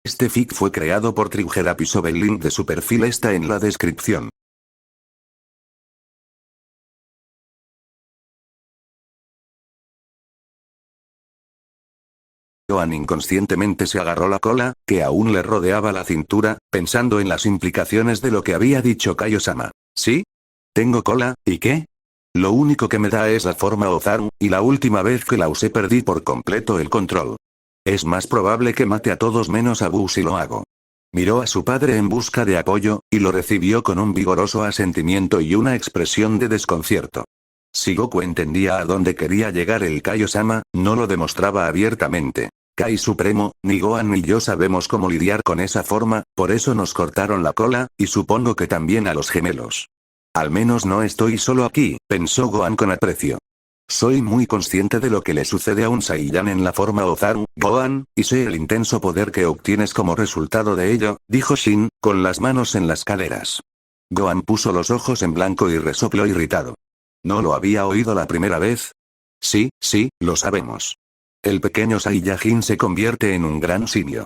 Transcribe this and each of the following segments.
Este fic fue creado por Trigerapiso. El link de su perfil está en la descripción. Gohan inconscientemente se agarró la cola, que aún le rodeaba la cintura, pensando en las implicaciones de lo que había dicho Kaio-sama. ¿Sí? ¿Tengo cola, y qué? Lo único que me da es la forma Ozaru, y la última vez que la usé perdí por completo el control. Es más probable que mate a todos menos a Buu si lo hago. Miró a su padre en busca de apoyo, y lo recibió con un vigoroso asentimiento y una expresión de desconcierto. Si Goku entendía a dónde quería llegar el Kaio-sama, no lo demostraba abiertamente. Kai Supremo, ni Gohan ni yo sabemos cómo lidiar con esa forma, por eso nos cortaron la cola, y supongo que también a los gemelos. Al menos no estoy solo aquí, pensó Gohan con aprecio. Soy muy consciente de lo que le sucede a un Saiyan en la forma Ozaru, Gohan, y sé el intenso poder que obtienes como resultado de ello, dijo Shin, con las manos en las caderas. Gohan puso los ojos en blanco y resopló irritado. ¿No lo había oído la primera vez? Sí, lo sabemos. El pequeño Saiyajin se convierte en un gran simio.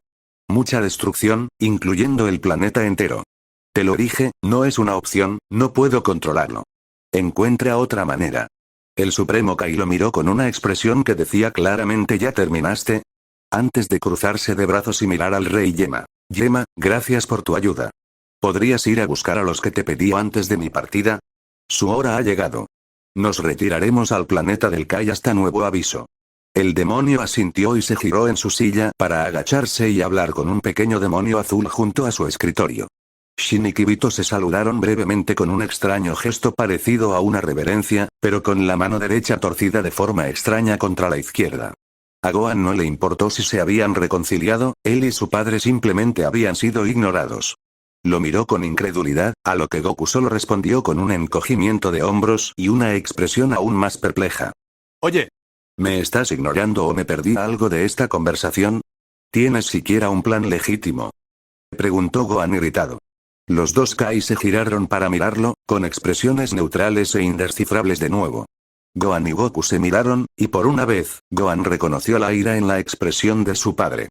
Mucha destrucción, incluyendo el planeta entero. Te lo dije, no es una opción, no puedo controlarlo. Encuentra otra manera. El Supremo Kai lo miró con una expresión que decía claramente ¿ya terminaste? Antes de cruzarse de brazos y mirar al rey Yema. Yema, gracias por tu ayuda. ¿Podrías ir a buscar a los que te pedí antes de mi partida? Su hora ha llegado. Nos retiraremos al planeta del Kai hasta nuevo aviso. El demonio asintió y se giró en su silla para agacharse y hablar con un pequeño demonio azul junto a su escritorio. Shin y Kibito se saludaron brevemente con un extraño gesto parecido a una reverencia, pero con la mano derecha torcida de forma extraña contra la izquierda. A Gohan no le importó si se habían reconciliado, él y su padre simplemente habían sido ignorados. Lo miró con incredulidad, a lo que Goku solo respondió con un encogimiento de hombros y una expresión aún más perpleja. Oye, ¿me estás ignorando o me perdí algo de esta conversación? ¿Tienes siquiera un plan legítimo?, preguntó Gohan irritado. Los dos Kai se giraron para mirarlo, con expresiones neutrales e indescifrables de nuevo. Gohan y Goku se miraron, y por una vez, Gohan reconoció la ira en la expresión de su padre.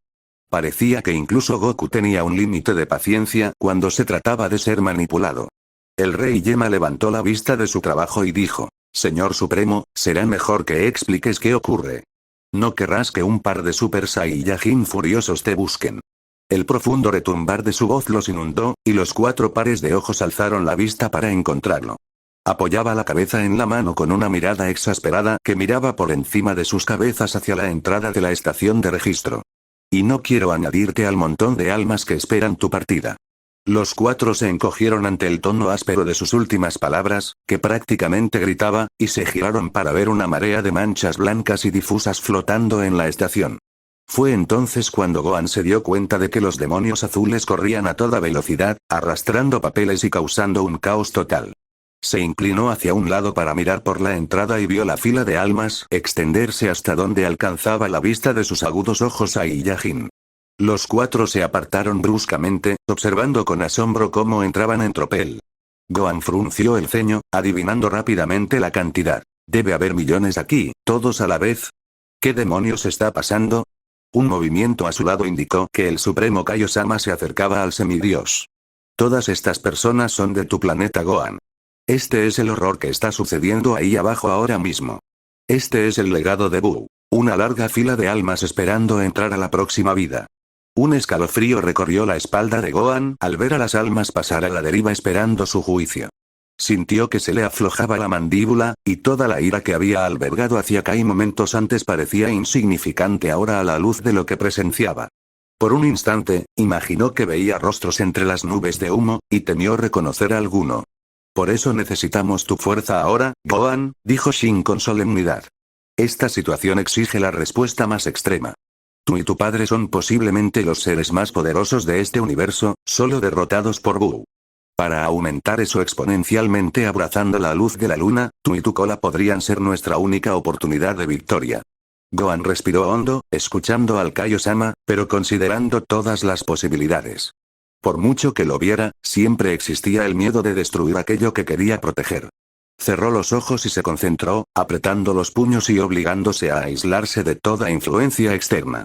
Parecía que incluso Goku tenía un límite de paciencia cuando se trataba de ser manipulado. El rey Yema levantó la vista de su trabajo y dijo, Señor Supremo, será mejor que expliques qué ocurre. No querrás que un par de Super Saiyajin furiosos te busquen. El profundo retumbar de su voz los inundó, y los 4 pares de ojos alzaron la vista para encontrarlo. Apoyaba la cabeza en la mano con una mirada exasperada que miraba por encima de sus cabezas hacia la entrada de la estación de registro. Y no quiero añadirte al montón de almas que esperan tu partida. Los 4 se encogieron ante el tono áspero de sus últimas palabras, que prácticamente gritaba, y se giraron para ver una marea de manchas blancas y difusas flotando en la estación. Fue entonces cuando Gohan se dio cuenta de que los demonios azules corrían a toda velocidad, arrastrando papeles y causando un caos total. Se inclinó hacia un lado para mirar por la entrada y vio la fila de almas extenderse hasta donde alcanzaba la vista de sus agudos ojos Saiyajin. Los 4 se apartaron bruscamente, observando con asombro cómo entraban en tropel. Gohan frunció el ceño, adivinando rápidamente la cantidad. Debe haber millones aquí, todos a la vez. ¿Qué demonios está pasando? Un movimiento a su lado indicó que el Supremo Kaio-sama se acercaba al semidios. Todas estas personas son de tu planeta Gohan. Este es el horror que está sucediendo ahí abajo ahora mismo. Este es el legado de Buu. Una larga fila de almas esperando entrar a la próxima vida. Un escalofrío recorrió la espalda de Gohan al ver a las almas pasar a la deriva esperando su juicio. Sintió que se le aflojaba la mandíbula, y toda la ira que había albergado hacia Kai momentos antes parecía insignificante ahora a la luz de lo que presenciaba. Por un instante, imaginó que veía rostros entre las nubes de humo, y temió reconocer a alguno. Por eso necesitamos tu fuerza ahora, Gohan, dijo Shin con solemnidad. Esta situación exige la respuesta más extrema. Tú y tu padre son posiblemente los seres más poderosos de este universo, solo derrotados por Buu. Para aumentar eso exponencialmente abrazando la luz de la luna, tú y tu cola podrían ser nuestra única oportunidad de victoria. Gohan respiró hondo, escuchando al Kaio-sama, pero considerando todas las posibilidades. Por mucho que lo viera, siempre existía el miedo de destruir aquello que quería proteger. Cerró los ojos y se concentró, apretando los puños y obligándose a aislarse de toda influencia externa.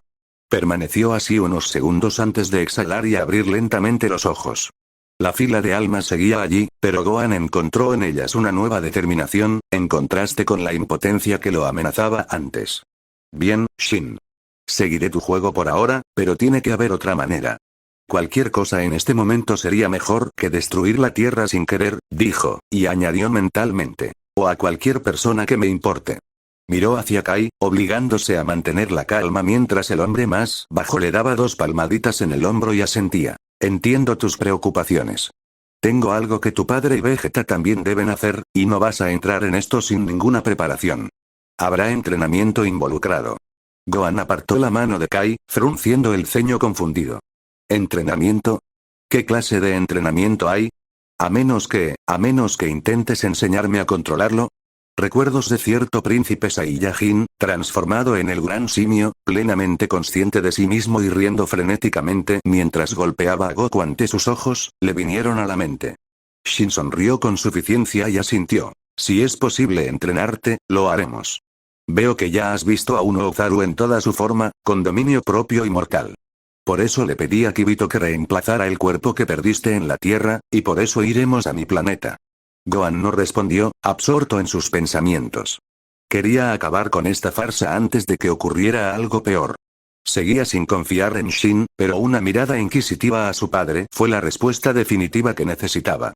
Permaneció así unos segundos antes de exhalar y abrir lentamente los ojos. La fila de almas seguía allí, pero Gohan encontró en ellas una nueva determinación, en contraste con la impotencia que lo amenazaba antes. Bien, Shin. Seguiré tu juego por ahora, pero tiene que haber otra manera. Cualquier cosa en este momento sería mejor que destruir la Tierra sin querer, dijo, y añadió mentalmente. O a cualquier persona que me importe. Miró hacia Kai, obligándose a mantener la calma mientras el hombre más bajo le daba 2 palmaditas en el hombro y asentía. Entiendo tus preocupaciones. Tengo algo que tu padre y Vegeta también deben hacer, y no vas a entrar en esto sin ninguna preparación. Habrá entrenamiento involucrado. Gohan apartó la mano de Kai, frunciendo el ceño confundido. ¿Entrenamiento? ¿Qué clase de entrenamiento hay? A menos que intentes enseñarme a controlarlo. Recuerdos de cierto príncipe Saiyajin, transformado en el gran simio, plenamente consciente de sí mismo y riendo frenéticamente mientras golpeaba a Goku ante sus ojos, le vinieron a la mente. Shin sonrió con suficiencia y asintió. Si es posible entrenarte, lo haremos. Veo que ya has visto a un Ozaru en toda su forma, con dominio propio y mortal. Por eso le pedí a Kibito que reemplazara el cuerpo que perdiste en la Tierra, y por eso iremos a mi planeta. Gohan no respondió, absorto en sus pensamientos. Quería acabar con esta farsa antes de que ocurriera algo peor. Seguía sin confiar en Shin, pero una mirada inquisitiva a su padre fue la respuesta definitiva que necesitaba.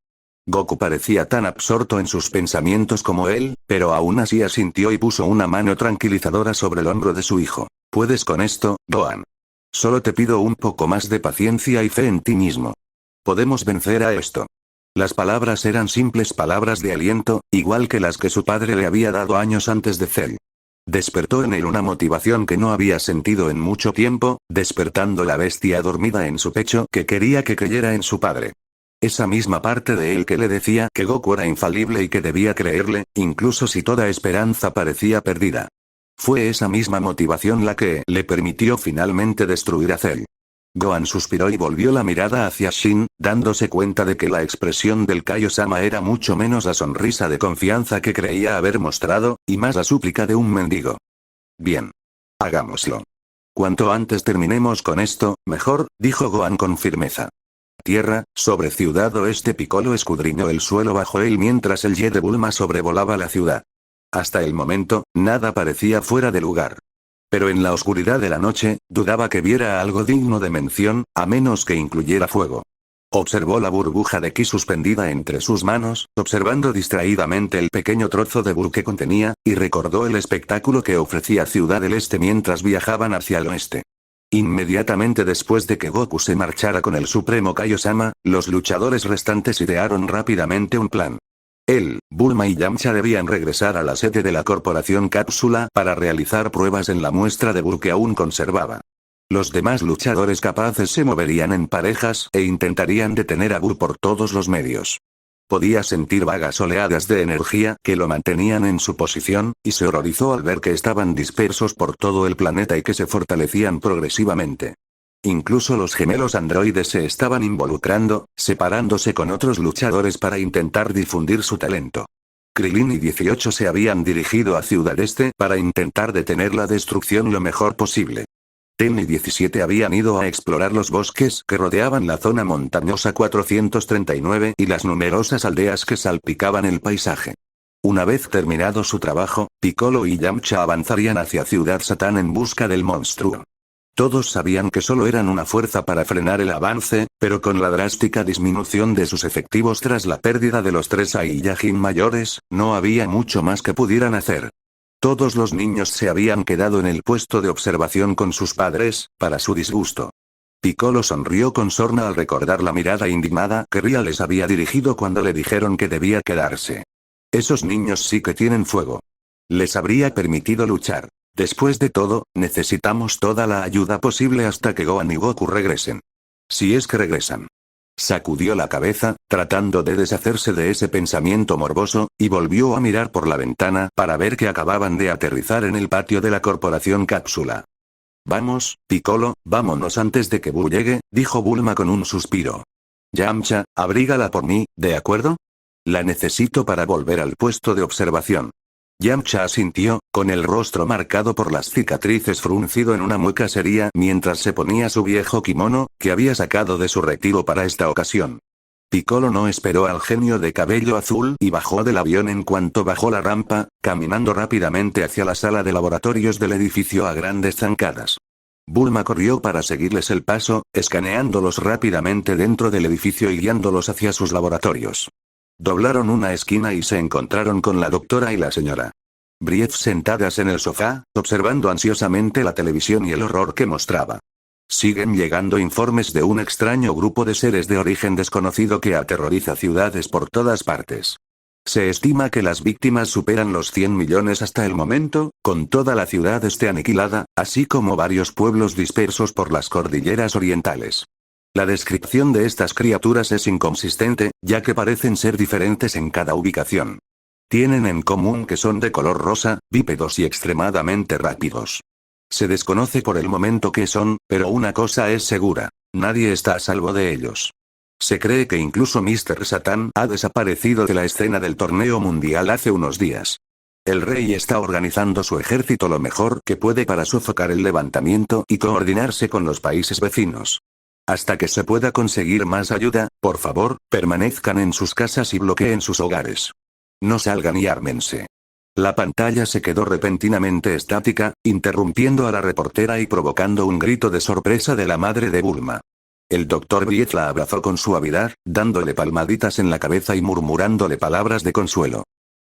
Goku parecía tan absorto en sus pensamientos como él, pero aún así asintió y puso una mano tranquilizadora sobre el hombro de su hijo. Puedes con esto, Gohan. Solo te pido un poco más de paciencia y fe en ti mismo. Podemos vencer a esto. Las palabras eran simples palabras de aliento, igual que las que su padre le había dado años antes de Cell. Despertó en él una motivación que no había sentido en mucho tiempo, despertando la bestia dormida en su pecho que quería que creyera en su padre. Esa misma parte de él que le decía que Goku era infalible y que debía creerle, incluso si toda esperanza parecía perdida. Fue esa misma motivación la que le permitió finalmente destruir a Cell. Gohan suspiró y volvió la mirada hacia Shin, dándose cuenta de que la expresión del Kaiosama era mucho menos la sonrisa de confianza que creía haber mostrado, y más la súplica de un mendigo. Bien. Hagámoslo. Cuanto antes terminemos con esto, mejor, dijo Gohan con firmeza. Tierra, sobre Ciudad Oeste. Piccolo escudriñó el suelo bajo él mientras el jet de Bulma sobrevolaba la ciudad. Hasta el momento, nada parecía fuera de lugar. Pero en la oscuridad de la noche, dudaba que viera algo digno de mención, a menos que incluyera fuego. Observó la burbuja de ki suspendida entre sus manos, observando distraídamente el pequeño trozo de bur que contenía, y recordó el espectáculo que ofrecía Ciudad del Este mientras viajaban hacia el oeste. Inmediatamente después de que Goku se marchara con el Supremo Kaiosama, los luchadores restantes idearon rápidamente un plan. Él, Bulma y Yamcha debían regresar a la sede de la Corporación Cápsula para realizar pruebas en la muestra de bur que aún conservaba. Los demás luchadores capaces se moverían en parejas e intentarían detener a Bur por todos los medios. Podía sentir vagas oleadas de energía que lo mantenían en su posición, y se horrorizó al ver que estaban dispersos por todo el planeta y que se fortalecían progresivamente. Incluso los gemelos androides se estaban involucrando, separándose con otros luchadores para intentar difundir su talento. Krillin y 18 se habían dirigido a Ciudad Este para intentar detener la destrucción lo mejor posible. Ten y 17 habían ido a explorar los bosques que rodeaban la zona montañosa 439 y las numerosas aldeas que salpicaban el paisaje. Una vez terminado su trabajo, Piccolo y Yamcha avanzarían hacia Ciudad Satán en busca del monstruo. Todos sabían que solo eran una fuerza para frenar el avance, pero con la drástica disminución de sus efectivos tras la pérdida de los 3 Saiyajin mayores, no había mucho más que pudieran hacer. Todos los niños se habían quedado en el puesto de observación con sus padres, para su disgusto. Piccolo sonrió con sorna al recordar la mirada indignada que Ria les había dirigido cuando le dijeron que debía quedarse. Esos niños sí que tienen fuego. Les habría permitido luchar. Después de todo, necesitamos toda la ayuda posible hasta que Gohan y Goku regresen. Si es que regresan. Sacudió la cabeza, tratando de deshacerse de ese pensamiento morboso, y volvió a mirar por la ventana para ver que acababan de aterrizar en el patio de la Corporación Cápsula. Vamos, Piccolo, vámonos antes de que Buu llegue, dijo Bulma con un suspiro. Yamcha, abrígala por mí, ¿de acuerdo? La necesito para volver al puesto de observación. Yamcha asintió, con el rostro marcado por las cicatrices fruncido en una mueca seria mientras se ponía su viejo kimono, que había sacado de su retiro para esta ocasión. Piccolo no esperó al genio de cabello azul y bajó del avión en cuanto bajó la rampa, caminando rápidamente hacia la sala de laboratorios del edificio a grandes zancadas. Bulma corrió para seguirles el paso, escaneándolos rápidamente dentro del edificio y guiándolos hacia sus laboratorios. Doblaron una esquina y se encontraron con la doctora y la señora Brief sentadas en el sofá, observando ansiosamente la televisión y el horror que mostraba. Siguen llegando informes de un extraño grupo de seres de origen desconocido que aterroriza ciudades por todas partes. Se estima que las víctimas superan los 100 millones hasta el momento, con toda la ciudad esté aniquilada, así como varios pueblos dispersos por las cordilleras orientales. La descripción de estas criaturas es inconsistente, ya que parecen ser diferentes en cada ubicación. Tienen en común que son de color rosa, bípedos y extremadamente rápidos. Se desconoce por el momento qué son, pero una cosa es segura: nadie está a salvo de ellos. Se cree que incluso Mr. Satan ha desaparecido de la escena del torneo mundial hace unos días. El rey está organizando su ejército lo mejor que puede para sofocar el levantamiento y coordinarse con los países vecinos. Hasta que se pueda conseguir más ayuda, por favor, permanezcan en sus casas y bloqueen sus hogares. No salgan y ármense. La pantalla se quedó repentinamente estática, interrumpiendo a la reportera y provocando un grito de sorpresa de la madre de Bulma. El Dr. Brief la abrazó con suavidad, dándole palmaditas en la cabeza y murmurándole palabras de consuelo.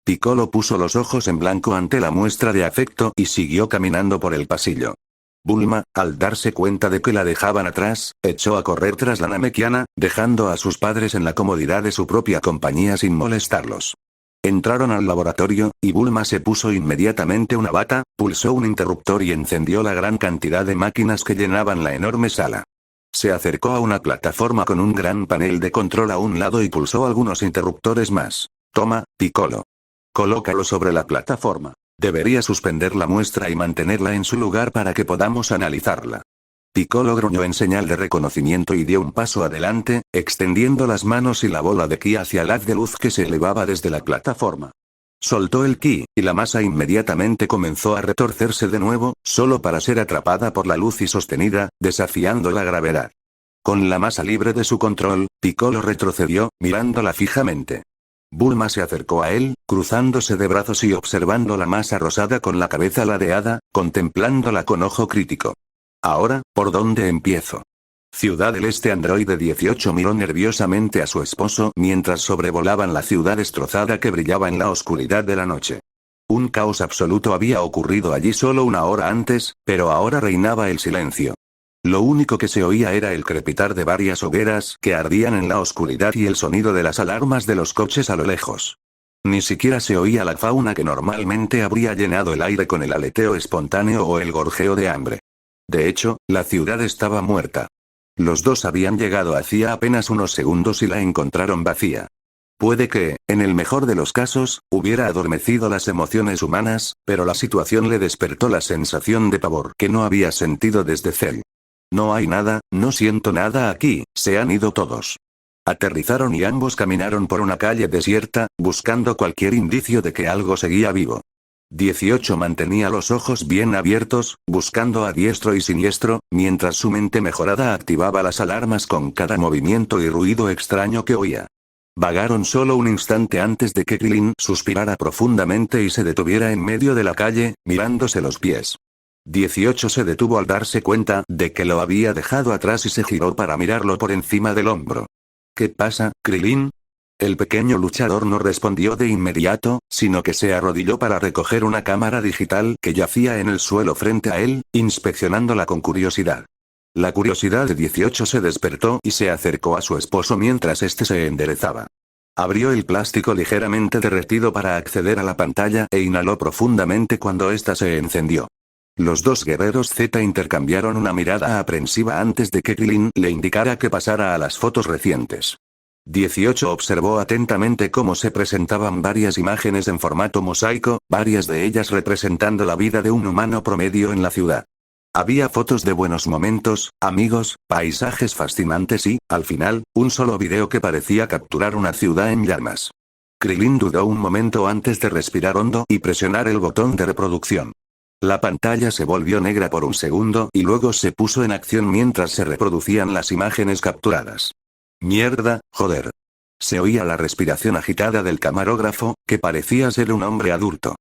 Piccolo puso los ojos en blanco ante la muestra de afecto y siguió caminando por el pasillo. Bulma, al darse cuenta de que la dejaban atrás, echó a correr tras la Namekiana, dejando a sus padres en la comodidad de su propia compañía sin molestarlos. Entraron al laboratorio, y Bulma se puso inmediatamente una bata, pulsó un interruptor y encendió la gran cantidad de máquinas que llenaban la enorme sala. Se acercó a una plataforma con un gran panel de control a un lado y pulsó algunos interruptores más. Toma, Piccolo. Colócalo sobre la plataforma. Debería suspender la muestra y mantenerla en su lugar para que podamos analizarla. Piccolo gruñó en señal de reconocimiento y dio un paso adelante, extendiendo las manos y la bola de ki hacia el haz de luz que se elevaba desde la plataforma. Soltó el ki, y la masa inmediatamente comenzó a retorcerse de nuevo, solo para ser atrapada por la luz y sostenida, desafiando la gravedad. Con la masa libre de su control, Piccolo retrocedió, mirándola fijamente. Bulma se acercó a él, cruzándose de brazos y observando la masa rosada con la cabeza ladeada, contemplándola con ojo crítico. Ahora, ¿por dónde empiezo? Ciudad del Este. Androide 18 miró nerviosamente a su esposo mientras sobrevolaban la ciudad destrozada que brillaba en la oscuridad de la noche. Un caos absoluto había ocurrido allí solo una hora antes, pero ahora reinaba el silencio. Lo único que se oía era el crepitar de varias hogueras que ardían en la oscuridad y el sonido de las alarmas de los coches a lo lejos. Ni siquiera se oía la fauna que normalmente habría llenado el aire con el aleteo espontáneo o el gorjeo de hambre. De hecho, la ciudad estaba muerta. Los dos habían llegado hacía apenas unos segundos y la encontraron vacía. Puede que, en el mejor de los casos, hubiera adormecido las emociones humanas, pero la situación le despertó la sensación de pavor que no había sentido desde Cell. No hay nada, no siento nada aquí, se han ido todos. Aterrizaron y ambos caminaron por una calle desierta, buscando cualquier indicio de que algo seguía vivo. 18 mantenía los ojos bien abiertos, buscando a diestro y siniestro, mientras su mente mejorada activaba las alarmas con cada movimiento y ruido extraño que oía. Vagaron solo un instante antes de que Krillin suspirara profundamente y se detuviera en medio de la calle, mirándose los pies. 18 se detuvo al darse cuenta de que lo había dejado atrás y se giró para mirarlo por encima del hombro. ¿Qué pasa, Krillin? El pequeño luchador no respondió de inmediato, sino que se arrodilló para recoger una cámara digital que yacía en el suelo frente a él, inspeccionándola con curiosidad. La curiosidad de 18 se despertó y se acercó a su esposo mientras éste se enderezaba. Abrió el plástico ligeramente derretido para acceder a la pantalla e inhaló profundamente cuando ésta se encendió. Los dos guerreros Z intercambiaron una mirada aprensiva antes de que Krillin le indicara que pasara a las fotos recientes. 18 observó atentamente cómo se presentaban varias imágenes en formato mosaico, varias de ellas representando la vida de un humano promedio en la ciudad. Había fotos de buenos momentos, amigos, paisajes fascinantes y, al final, un solo video que parecía capturar una ciudad en llamas. Krillin dudó un momento antes de respirar hondo y presionar el botón de reproducción. La pantalla se volvió negra por un segundo y luego se puso en acción mientras se reproducían las imágenes capturadas. Mierda, joder. Se oía la respiración agitada del camarógrafo, que parecía ser un hombre adulto.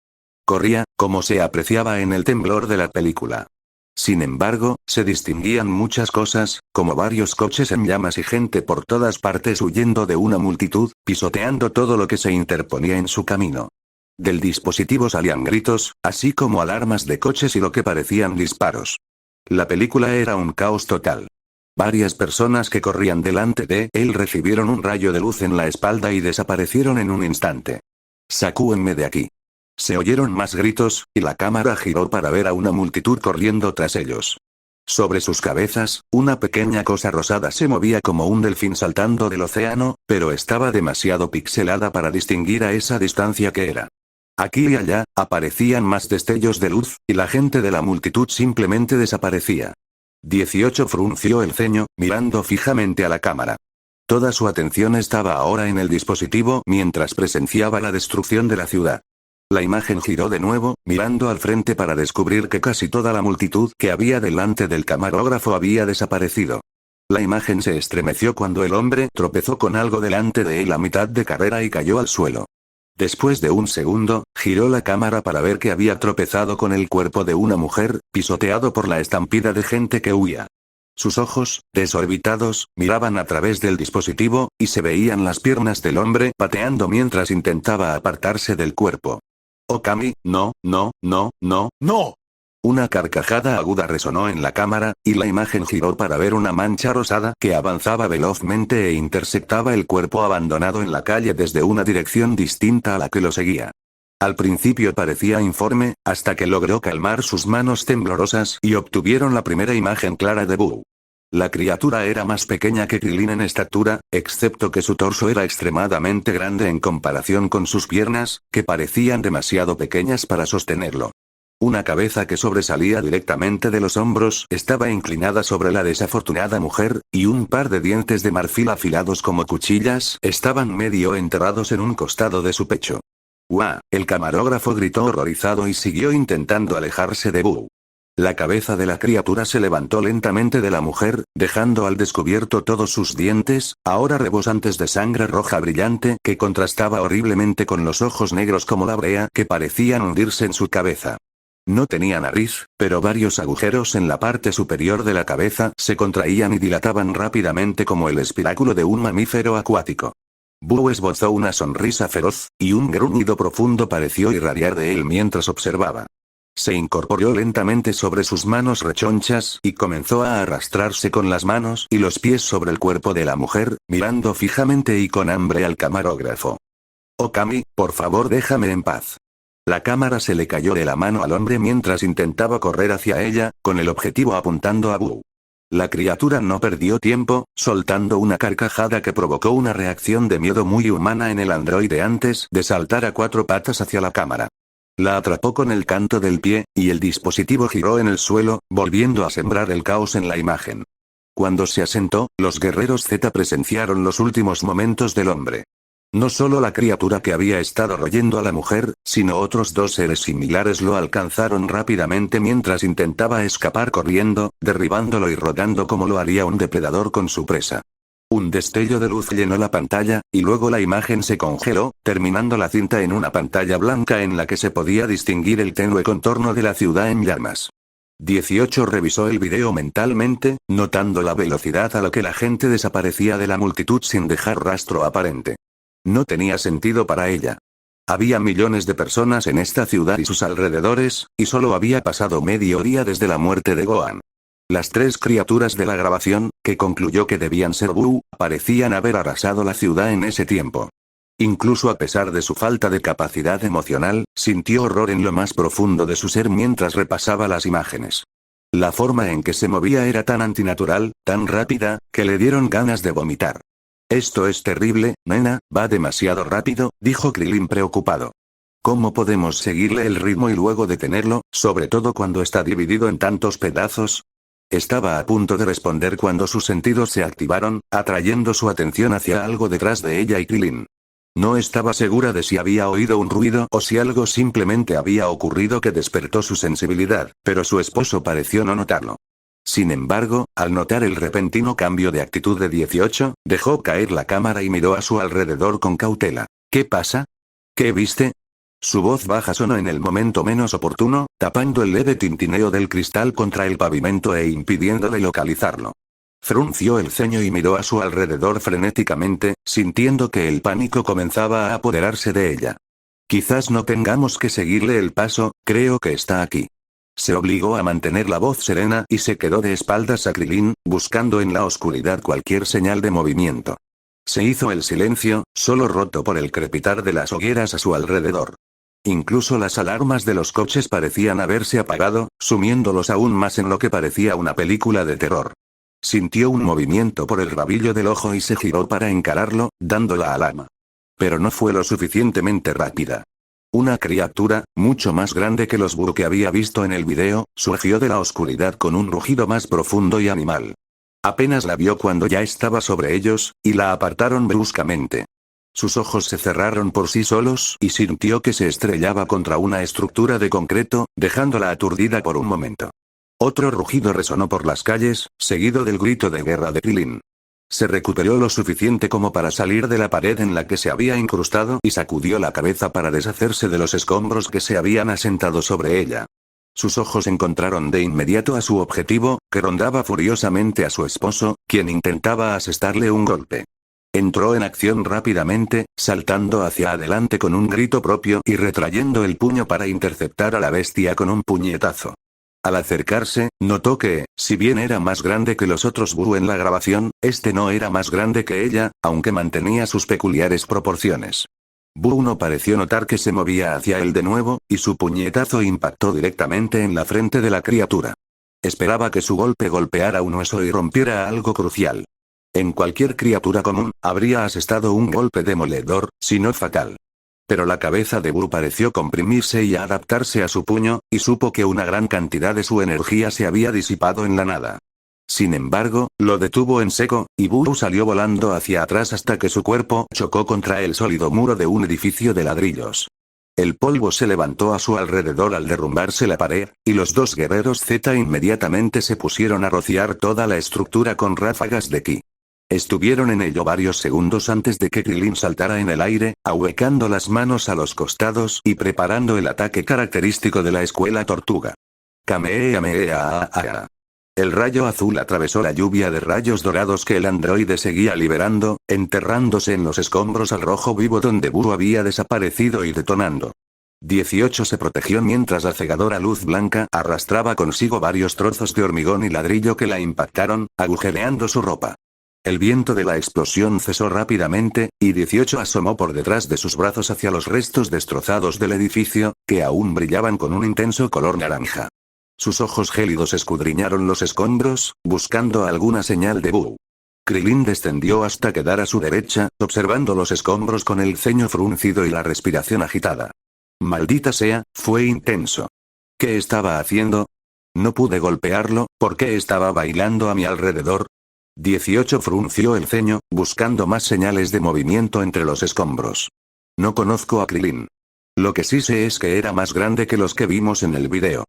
Corría, como se apreciaba en el temblor de la película. Sin embargo, se distinguían muchas cosas, como varios coches en llamas y gente por todas partes huyendo de una multitud, pisoteando todo lo que se interponía en su camino. Del dispositivo salían gritos, así como alarmas de coches y lo que parecían disparos. La película era un caos total. Varias personas que corrían delante de él recibieron un rayo de luz en la espalda y desaparecieron en un instante. «Sacúenme de aquí». Se oyeron más gritos, y la cámara giró para ver a una multitud corriendo tras ellos. Sobre sus cabezas, una pequeña cosa rosada se movía como un delfín saltando del océano, pero estaba demasiado pixelada para distinguir a esa distancia qué era. Aquí y allá, aparecían más destellos de luz, y la gente de la multitud simplemente desaparecía. 18 frunció el ceño, mirando fijamente a la cámara. Toda su atención estaba ahora en el dispositivo mientras presenciaba la destrucción de la ciudad. La imagen giró de nuevo, mirando al frente para descubrir que casi toda la multitud que había delante del camarógrafo había desaparecido. La imagen se estremeció cuando el hombre tropezó con algo delante de él a mitad de carrera y cayó al suelo. Después de un segundo, giró la cámara para ver que había tropezado con el cuerpo de una mujer, pisoteado por la estampida de gente que huía. Sus ojos, desorbitados, miraban a través del dispositivo, y se veían las piernas del hombre pateando mientras intentaba apartarse del cuerpo. Okami, no, no, no, no, no. Una carcajada aguda resonó en la cámara, y la imagen giró para ver una mancha rosada que avanzaba velozmente e intersectaba el cuerpo abandonado en la calle desde una dirección distinta a la que lo seguía. Al principio parecía informe, hasta que logró calmar sus manos temblorosas y obtuvieron la primera imagen clara de Buu. La criatura era más pequeña que Krillin en estatura, excepto que su torso era extremadamente grande en comparación con sus piernas, que parecían demasiado pequeñas para sostenerlo. Una cabeza que sobresalía directamente de los hombros estaba inclinada sobre la desafortunada mujer, y un par de dientes de marfil afilados como cuchillas estaban medio enterrados en un costado de su pecho. ¡Guau! El camarógrafo gritó horrorizado y siguió intentando alejarse de Buu. La cabeza de la criatura se levantó lentamente de la mujer, dejando al descubierto todos sus dientes, ahora rebosantes de sangre roja brillante que contrastaba horriblemente con los ojos negros como la brea que parecían hundirse en su cabeza. No tenía nariz, pero varios agujeros en la parte superior de la cabeza se contraían y dilataban rápidamente como el espiráculo de un mamífero acuático. Buu esbozó una sonrisa feroz, y un gruñido profundo pareció irradiar de él mientras observaba. Se incorporó lentamente sobre sus manos rechonchas y comenzó a arrastrarse con las manos y los pies sobre el cuerpo de la mujer, mirando fijamente y con hambre al camarógrafo. Okami, por favor déjame en paz. La cámara se le cayó de la mano al hombre mientras intentaba correr hacia ella, con el objetivo apuntando a Buu. La criatura no perdió tiempo, soltando una carcajada que provocó una reacción de miedo muy humana en el androide antes de saltar a 4 patas hacia la cámara. La atrapó con el canto del pie, y el dispositivo giró en el suelo, volviendo a sembrar el caos en la imagen. Cuando se asentó, los guerreros Z presenciaron los últimos momentos del hombre. No solo la criatura que había estado royendo a la mujer, sino otros 2 seres similares lo alcanzaron rápidamente mientras intentaba escapar corriendo, derribándolo y rodando como lo haría un depredador con su presa. Un destello de luz llenó la pantalla, y luego la imagen se congeló, terminando la cinta en una pantalla blanca en la que se podía distinguir el tenue contorno de la ciudad en llamas. 18 revisó el video mentalmente, notando la velocidad a la que la gente desaparecía de la multitud sin dejar rastro aparente. No tenía sentido para ella. Había millones de personas en esta ciudad y sus alrededores, y solo había pasado medio día desde la muerte de Gohan. Las 3 criaturas de la grabación, que concluyó que debían ser Buu, parecían haber arrasado la ciudad en ese tiempo. Incluso a pesar de su falta de capacidad emocional, sintió horror en lo más profundo de su ser mientras repasaba las imágenes. La forma en que se movía era tan antinatural, tan rápida, que le dieron ganas de vomitar. Esto es terrible, nena, va demasiado rápido, dijo Krillin preocupado. ¿Cómo podemos seguirle el ritmo y luego detenerlo, sobre todo cuando está dividido en tantos pedazos? Estaba a punto de responder cuando sus sentidos se activaron, atrayendo su atención hacia algo detrás de ella y Krillin. No estaba segura de si había oído un ruido o si algo simplemente había ocurrido que despertó su sensibilidad, pero su esposo pareció no notarlo. Sin embargo, al notar el repentino cambio de actitud de 18, dejó caer la cámara y miró a su alrededor con cautela. ¿Qué pasa? ¿Qué viste? Su voz baja sonó en el momento menos oportuno, tapando el leve tintineo del cristal contra el pavimento e impidiéndole localizarlo. Frunció el ceño y miró a su alrededor frenéticamente, sintiendo que el pánico comenzaba a apoderarse de ella. Quizás no tengamos que seguirle el paso, creo que está aquí. Se obligó a mantener la voz serena y se quedó de espaldas a Krilin, buscando en la oscuridad cualquier señal de movimiento. Se hizo el silencio, solo roto por el crepitar de las hogueras a su alrededor. Incluso las alarmas de los coches parecían haberse apagado, sumiéndolos aún más en lo que parecía una película de terror. Sintió un movimiento por el rabillo del ojo y se giró para encararlo, dando la alarma. Pero no fue lo suficientemente rápida. Una criatura, mucho más grande que los Buru que había visto en el video, surgió de la oscuridad con un rugido más profundo y animal. Apenas la vio cuando ya estaba sobre ellos, y la apartaron bruscamente. Sus ojos se cerraron por sí solos y sintió que se estrellaba contra una estructura de concreto, dejándola aturdida por un momento. Otro rugido resonó por las calles, seguido del grito de guerra de Krilin. Se recuperó lo suficiente como para salir de la pared en la que se había incrustado y sacudió la cabeza para deshacerse de los escombros que se habían asentado sobre ella. Sus ojos encontraron de inmediato a su objetivo, que rondaba furiosamente a su esposo, quien intentaba asestarle un golpe. Entró en acción rápidamente, saltando hacia adelante con un grito propio y retrayendo el puño para interceptar a la bestia con un puñetazo. Al acercarse, notó que, si bien era más grande que los otros Buru en la grabación, este no era más grande que ella, aunque mantenía sus peculiares proporciones. Buru no pareció notar que se movía hacia él de nuevo, y su puñetazo impactó directamente en la frente de la criatura. Esperaba que su golpe golpeara un hueso y rompiera algo crucial. En cualquier criatura común, habría asestado un golpe demoledor, si no fatal. Pero la cabeza de Buru pareció comprimirse y adaptarse a su puño, y supo que una gran cantidad de su energía se había disipado en la nada. Sin embargo, lo detuvo en seco, y Buru salió volando hacia atrás hasta que su cuerpo chocó contra el sólido muro de un edificio de ladrillos. El polvo se levantó a su alrededor al derrumbarse la pared, y los dos guerreros Z inmediatamente se pusieron a rociar toda la estructura con ráfagas de ki. Estuvieron en ello varios segundos antes de que Krilin saltara en el aire, ahuecando las manos a los costados y preparando el ataque característico de la escuela tortuga. Kamehameha. El rayo azul atravesó la lluvia de rayos dorados que el androide seguía liberando, enterrándose en los escombros al rojo vivo donde Buru había desaparecido y detonando. 18 se protegió mientras la cegadora luz blanca arrastraba consigo varios trozos de hormigón y ladrillo que la impactaron, agujereando su ropa. El viento de la explosión cesó rápidamente, y 18 asomó por detrás de sus brazos hacia los restos destrozados del edificio, que aún brillaban con un intenso color naranja. Sus ojos gélidos escudriñaron los escombros, buscando alguna señal de Buru. Krilin descendió hasta quedar a su derecha, observando los escombros con el ceño fruncido y la respiración agitada. Maldita sea, fue intenso. ¿Qué estaba haciendo? No pude golpearlo, ¿por qué estaba bailando a mi alrededor? 18 frunció el ceño, buscando más señales de movimiento entre los escombros. No conozco a Krilin. Lo que sí sé es que era más grande que los que vimos en el video.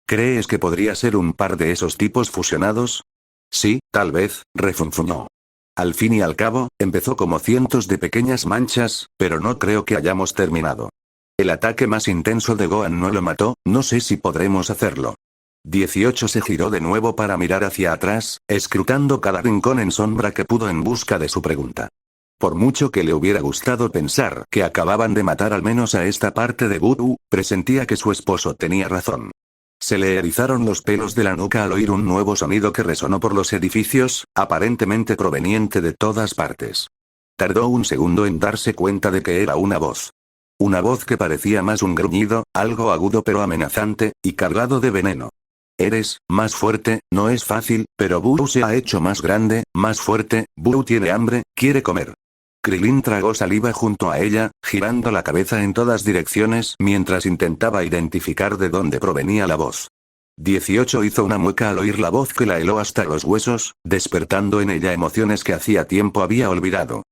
¿Crees que podría ser un par de esos tipos fusionados? Sí, tal vez, refunfuñó. Al fin y al cabo, empezó como cientos de pequeñas manchas, pero no creo que hayamos terminado. El ataque más intenso de Gohan no lo mató, no sé si podremos hacerlo. 18 se giró de nuevo para mirar hacia atrás, escrutando cada rincón en sombra que pudo en busca de su pregunta. Por mucho que le hubiera gustado pensar que acababan de matar al menos a esta parte de Buru, presentía que su esposo tenía razón. Se le erizaron los pelos de la nuca al oír un nuevo sonido que resonó por los edificios, aparentemente proveniente de todas partes. Tardó un segundo en darse cuenta de que era una voz. Una voz que parecía más un gruñido, algo agudo pero amenazante, y cargado de veneno. Eres más fuerte, no es fácil, pero Buru se ha hecho más grande, más fuerte, Buru tiene hambre, quiere comer. Krilin tragó saliva junto a ella, girando la cabeza en todas direcciones mientras intentaba identificar de dónde provenía la voz. 18 hizo una mueca al oír la voz que la heló hasta los huesos, despertando en ella emociones que hacía tiempo había olvidado.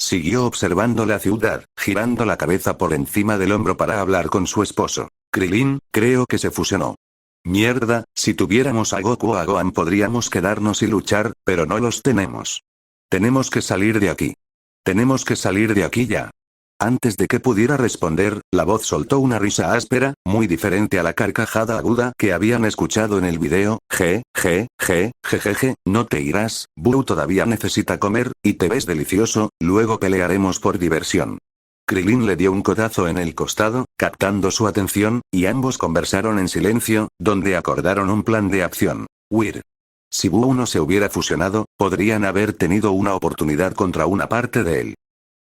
Siguió observando la ciudad, girando la cabeza por encima del hombro para hablar con su esposo. Krilin, creo que se fusionó. Mierda, si tuviéramos a Goku o a Gohan podríamos quedarnos y luchar, pero no los tenemos. Tenemos que salir de aquí. Tenemos que salir de aquí ya. Antes de que pudiera responder, la voz soltó una risa áspera, muy diferente a la carcajada aguda que habían escuchado en el video. Jejeje, no te irás, Buu todavía necesita comer, y te ves delicioso, luego pelearemos por diversión. Krilin le dio un codazo en el costado, captando su atención, y ambos conversaron en silencio, donde acordaron un plan de acción. Huir. Si Buu no se hubiera fusionado, podrían haber tenido una oportunidad contra una parte de él.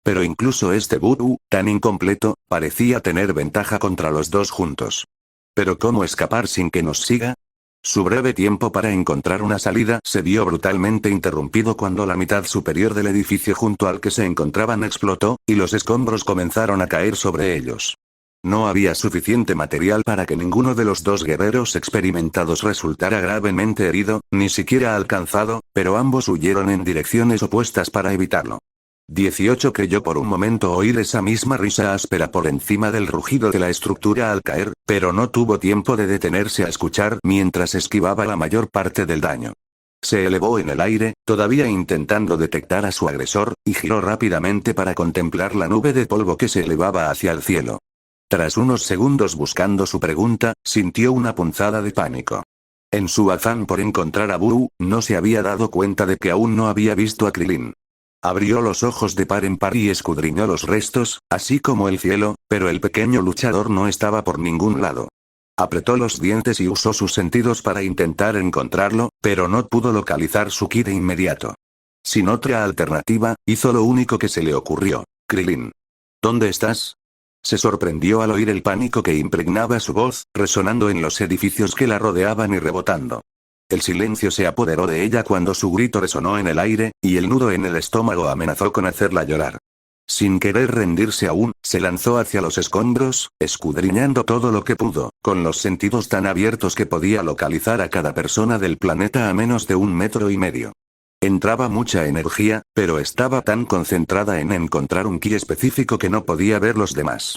Pero incluso este Buu, tan incompleto, parecía tener ventaja contra los dos juntos. ¿Pero cómo escapar sin que nos siga? Su breve tiempo para encontrar una salida se vio brutalmente interrumpido cuando la mitad superior del edificio junto al que se encontraban explotó, y los escombros comenzaron a caer sobre ellos. No había suficiente material para que ninguno de los dos guerreros experimentados resultara gravemente herido, ni siquiera alcanzado, pero ambos huyeron en direcciones opuestas para evitarlo. 18 creyó por un momento oír esa misma risa áspera por encima del rugido de la estructura al caer, pero no tuvo tiempo de detenerse a escuchar mientras esquivaba la mayor parte del daño. Se elevó en el aire, todavía intentando detectar a su agresor, y giró rápidamente para contemplar la nube de polvo que se elevaba hacia el cielo. Tras unos segundos buscando su pregunta, sintió una punzada de pánico. En su afán por encontrar a Buu, no se había dado cuenta de que aún no había visto a Krilin. Abrió los ojos de par en par y escudriñó los restos, así como el cielo, pero el pequeño luchador no estaba por ningún lado. Apretó los dientes y usó sus sentidos para intentar encontrarlo, pero no pudo localizar su ki de inmediato. Sin otra alternativa, hizo lo único que se le ocurrió. Krilin. ¿Dónde estás? Se sorprendió al oír el pánico que impregnaba su voz, resonando en los edificios que la rodeaban y rebotando. El silencio se apoderó de ella cuando su grito resonó en el aire, y el nudo en el estómago amenazó con hacerla llorar. Sin querer rendirse aún, se lanzó hacia los escombros, escudriñando todo lo que pudo, con los sentidos tan abiertos que podía localizar a cada persona del planeta a menos de 1,5 metros. Entraba mucha energía, pero estaba tan concentrada en encontrar un ki específico que no podía ver los demás.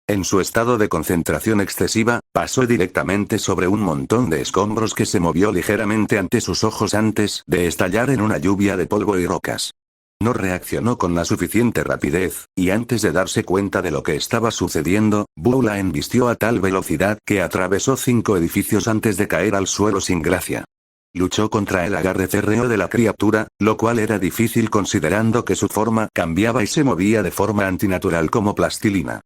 En su estado de concentración excesiva, pasó directamente sobre un montón de escombros que se movió ligeramente ante sus ojos antes de estallar en una lluvia de polvo y rocas. No reaccionó con la suficiente rapidez, y antes de darse cuenta de lo que estaba sucediendo, Buu la embistió a tal velocidad que atravesó 5 edificios antes de caer al suelo sin gracia. Luchó contra el agarre férreo de la criatura, lo cual era difícil considerando que su forma cambiaba y se movía de forma antinatural como plastilina.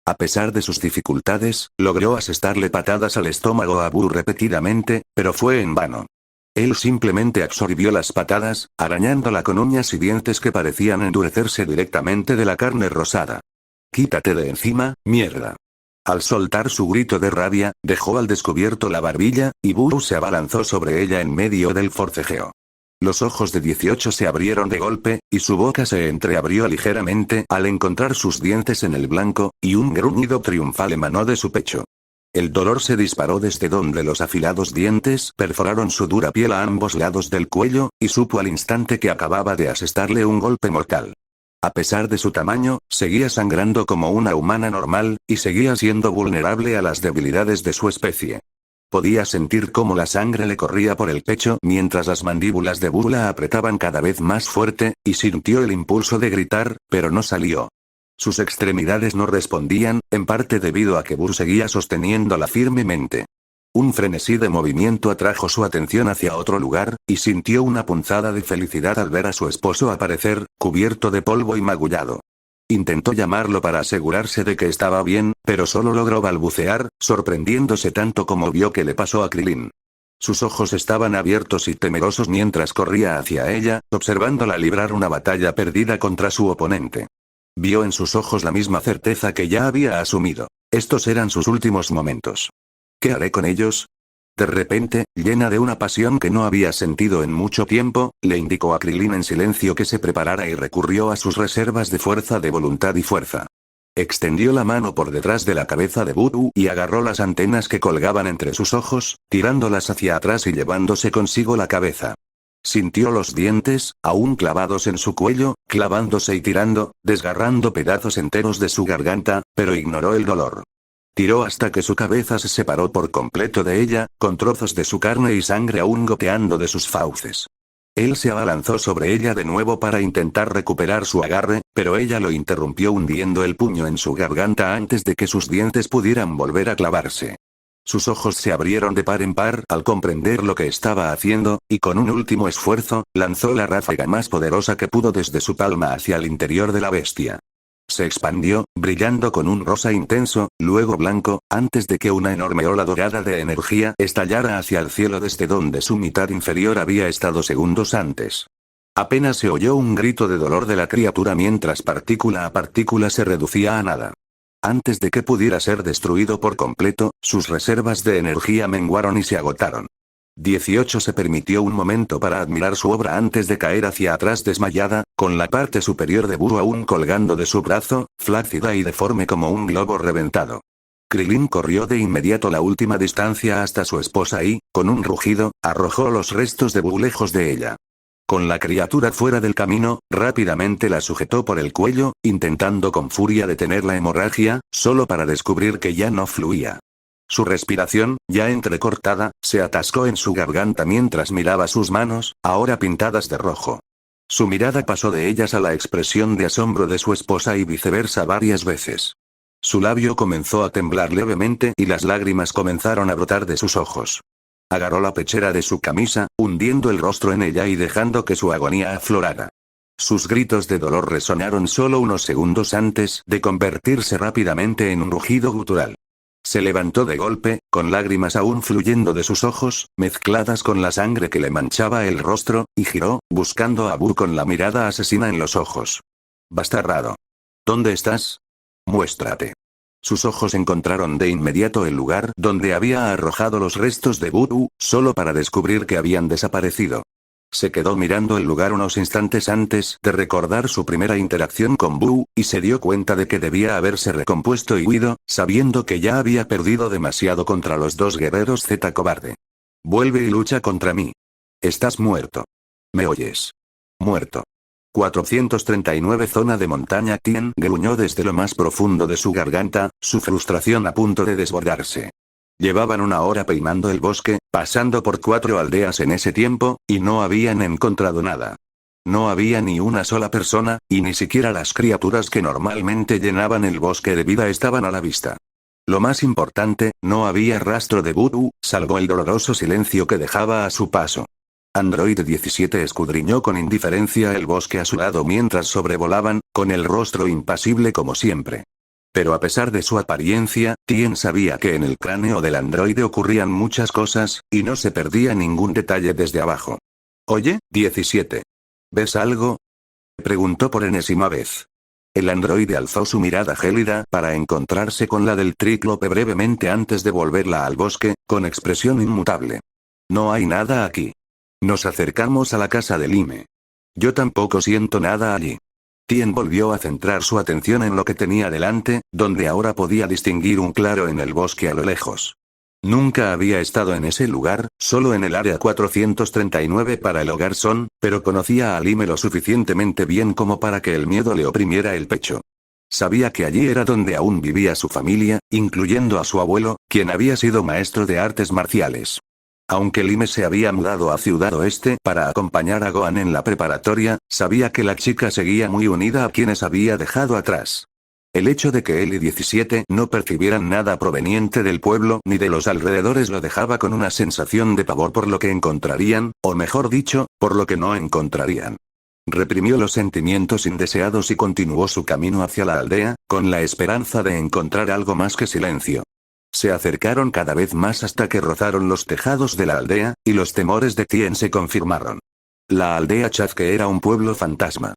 A pesar de sus dificultades, logró asestarle patadas al estómago a Buu repetidamente, pero fue en vano. Él simplemente absorbió las patadas, arañándola con uñas y dientes que parecían endurecerse directamente de la carne rosada. «Quítate de encima, mierda». Al soltar su grito de rabia, dejó al descubierto la barbilla, y Buu se abalanzó sobre ella en medio del forcejeo. Los ojos de 18 se abrieron de golpe, y su boca se entreabrió ligeramente al encontrar sus dientes en el blanco, y un gruñido triunfal emanó de su pecho. El dolor se disparó desde donde los afilados dientes perforaron su dura piel a ambos lados del cuello, y supo al instante que acababa de asestarle un golpe mortal. A pesar de su tamaño, seguía sangrando como una humana normal, y seguía siendo vulnerable a las debilidades de su especie. Podía sentir cómo la sangre le corría por el pecho mientras las mandíbulas de Buu la apretaban cada vez más fuerte, y sintió el impulso de gritar, pero no salió. Sus extremidades no respondían, en parte debido a que Buu seguía sosteniéndola firmemente. Un frenesí de movimiento atrajo su atención hacia otro lugar, y sintió una punzada de felicidad al ver a su esposo aparecer, cubierto de polvo y magullado. Intentó llamarlo para asegurarse de que estaba bien, pero solo logró balbucear, sorprendiéndose tanto como vio que le pasó a Krilin. Sus ojos estaban abiertos y temerosos mientras corría hacia ella, observándola librar una batalla perdida contra su oponente. Vio en sus ojos la misma certeza que ya había asumido. Estos eran sus últimos momentos. ¿Qué haré con ellos? De repente, llena de una pasión que no había sentido en mucho tiempo, le indicó a Krilin en silencio que se preparara y recurrió a sus reservas de fuerza de voluntad y fuerza. Extendió la mano por detrás de la cabeza de Buu y agarró las antenas que colgaban entre sus ojos, tirándolas hacia atrás y llevándose consigo la cabeza. Sintió los dientes, aún clavados en su cuello, clavándose y tirando, desgarrando pedazos enteros de su garganta, pero ignoró el dolor. Tiró hasta que su cabeza se separó por completo de ella, con trozos de su carne y sangre aún goteando de sus fauces. Él se abalanzó sobre ella de nuevo para intentar recuperar su agarre, pero ella lo interrumpió hundiendo el puño en su garganta antes de que sus dientes pudieran volver a clavarse. Sus ojos se abrieron de par en par al comprender lo que estaba haciendo, y con un último esfuerzo, lanzó la ráfaga más poderosa que pudo desde su palma hacia el interior de la bestia. Se expandió, brillando con un rosa intenso, luego blanco, antes de que una enorme ola dorada de energía estallara hacia el cielo desde donde su mitad inferior había estado segundos antes. Apenas se oyó un grito de dolor de la criatura mientras partícula a partícula se reducía a nada. Antes de que pudiera ser destruido por completo, sus reservas de energía menguaron y se agotaron. 18 se permitió un momento para admirar su obra antes de caer hacia atrás desmayada, con la parte superior de Buru aún colgando de su brazo, flácida y deforme como un globo reventado. Krilin corrió de inmediato la última distancia hasta su esposa y, con un rugido, arrojó los restos de Buru lejos de ella. Con la criatura fuera del camino, rápidamente la sujetó por el cuello, intentando con furia detener la hemorragia, solo para descubrir que ya no fluía. Su respiración, ya entrecortada, se atascó en su garganta mientras miraba sus manos, ahora pintadas de rojo. Su mirada pasó de ellas a la expresión de asombro de su esposa y viceversa varias veces. Su labio comenzó a temblar levemente y las lágrimas comenzaron a brotar de sus ojos. Agarró la pechera de su camisa, hundiendo el rostro en ella y dejando que su agonía aflorara. Sus gritos de dolor resonaron solo unos segundos antes de convertirse rápidamente en un rugido gutural. Se levantó de golpe, con lágrimas aún fluyendo de sus ojos, mezcladas con la sangre que le manchaba el rostro, y giró, buscando a Buru con la mirada asesina en los ojos. Bastardo. ¿Dónde estás? Muéstrate. Sus ojos encontraron de inmediato el lugar donde había arrojado los restos de Buru, solo para descubrir que habían desaparecido. Se quedó mirando el lugar unos instantes antes de recordar su primera interacción con Buru, y se dio cuenta de que debía haberse recompuesto y huido, sabiendo que ya había perdido demasiado contra los dos guerreros Z cobarde. Vuelve y lucha contra mí. Estás muerto. ¿Me oyes? Muerto. 439 Zona de montaña. Tien gruñó desde lo más profundo de su garganta, su frustración a punto de desbordarse. Llevaban una hora peinando el bosque, pasando por 4 aldeas en ese tiempo, y no habían encontrado nada. No había ni una sola persona, y ni siquiera las criaturas que normalmente llenaban el bosque de vida estaban a la vista. Lo más importante, no había rastro de Buru, salvo el doloroso silencio que dejaba a su paso. Android 17 escudriñó con indiferencia el bosque a su lado mientras sobrevolaban, con el rostro impasible como siempre. Pero a pesar de su apariencia, Tien sabía que en el cráneo del androide ocurrían muchas cosas, y no se perdía ningún detalle desde abajo. «Oye, 17. ¿Ves algo?», preguntó por enésima vez. El androide alzó su mirada gélida para encontrarse con la del tríclope brevemente antes de volverla al bosque, con expresión inmutable. «No hay nada aquí». Nos acercamos a la casa de Lime. Yo tampoco siento nada allí. Tien volvió a centrar su atención en lo que tenía delante, donde ahora podía distinguir un claro en el bosque a lo lejos. Nunca había estado en ese lugar, solo en el área 439 para el hogar Son, pero conocía a Lime lo suficientemente bien como para que el miedo le oprimiera el pecho. Sabía que allí era donde aún vivía su familia, incluyendo a su abuelo, quien había sido maestro de artes marciales. Aunque Lime se había mudado a Ciudad Oeste para acompañar a Gohan en la preparatoria, sabía que la chica seguía muy unida a quienes había dejado atrás. El hecho de que él y 17 no percibieran nada proveniente del pueblo ni de los alrededores lo dejaba con una sensación de pavor por lo que encontrarían, o mejor dicho, por lo que no encontrarían. Reprimió los sentimientos indeseados y continuó su camino hacia la aldea, con la esperanza de encontrar algo más que silencio. Se acercaron cada vez más hasta que rozaron los tejados de la aldea, y los temores de Tien se confirmaron. La aldea Chazque era un pueblo fantasma.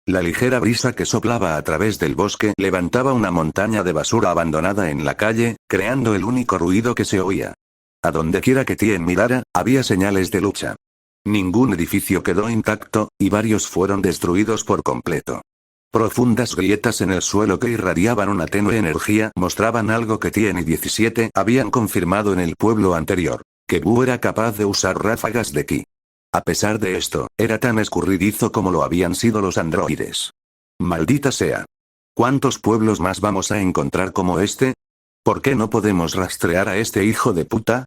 La ligera brisa que soplaba a través del bosque levantaba una montaña de basura abandonada en la calle, creando el único ruido que se oía. A donde quiera que Tien mirara, había señales de lucha. Ningún edificio quedó intacto, y varios fueron destruidos por completo. Profundas grietas en el suelo que irradiaban una tenue energía mostraban algo que Tien y 17 habían confirmado en el pueblo anterior, que Buu era capaz de usar ráfagas de ki. A pesar de esto, era tan escurridizo como lo habían sido los androides. Maldita sea. ¿Cuántos pueblos más vamos a encontrar como este? ¿Por qué no podemos rastrear a este hijo de puta?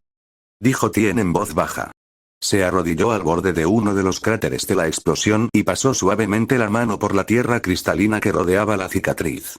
Dijo Tien en voz baja. Se arrodilló al borde de uno de los cráteres de la explosión y pasó suavemente la mano por la tierra cristalina que rodeaba la cicatriz.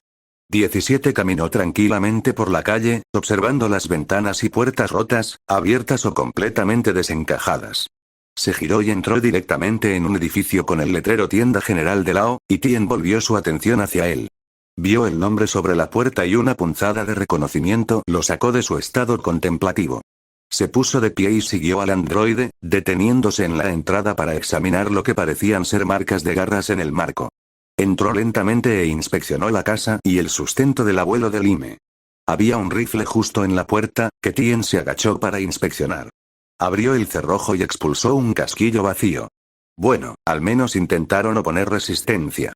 17 caminó tranquilamente por la calle, observando las ventanas y puertas rotas, abiertas o completamente desencajadas. Se giró y entró directamente en un edificio con el letrero Tienda General de Lao, y Tien volvió su atención hacia él. Vio el nombre sobre la puerta y una punzada de reconocimiento lo sacó de su estado contemplativo. Se puso de pie y siguió al androide, deteniéndose en la entrada para examinar lo que parecían ser marcas de garras en el marco. Entró lentamente e inspeccionó la casa y el sustento del abuelo de Lime. Había un rifle justo en la puerta, que Tien se agachó para inspeccionar. Abrió el cerrojo y expulsó un casquillo vacío. Bueno, al menos intentaron oponer resistencia.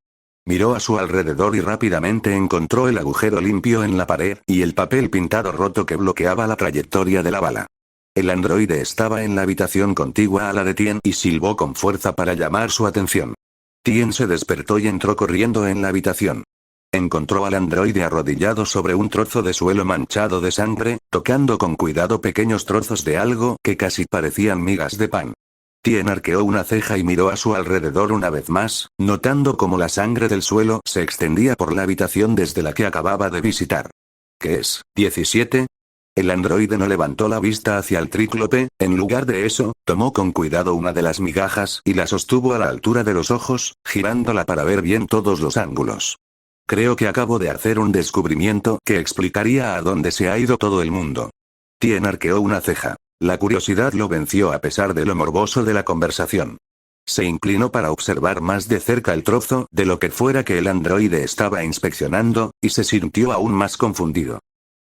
Miró a su alrededor y rápidamente encontró el agujero limpio en la pared y el papel pintado roto que bloqueaba la trayectoria de la bala. El androide estaba en la habitación contigua a la de Tien y silbó con fuerza para llamar su atención. Tien se despertó y entró corriendo en la habitación. Encontró al androide arrodillado sobre un trozo de suelo manchado de sangre, tocando con cuidado pequeños trozos de algo que casi parecían migas de pan. Tien arqueó una ceja y miró a su alrededor una vez más, notando cómo la sangre del suelo se extendía por la habitación desde la que acababa de visitar. ¿Qué es, 17? El androide no levantó la vista hacia el tríclope, en lugar de eso, tomó con cuidado una de las migajas y la sostuvo a la altura de los ojos, girándola para ver bien todos los ángulos. Creo que acabo de hacer un descubrimiento que explicaría a dónde se ha ido todo el mundo. Tien arqueó una ceja. La curiosidad lo venció a pesar de lo morboso de la conversación. Se inclinó para observar más de cerca el trozo de lo que fuera que el androide estaba inspeccionando, y se sintió aún más confundido.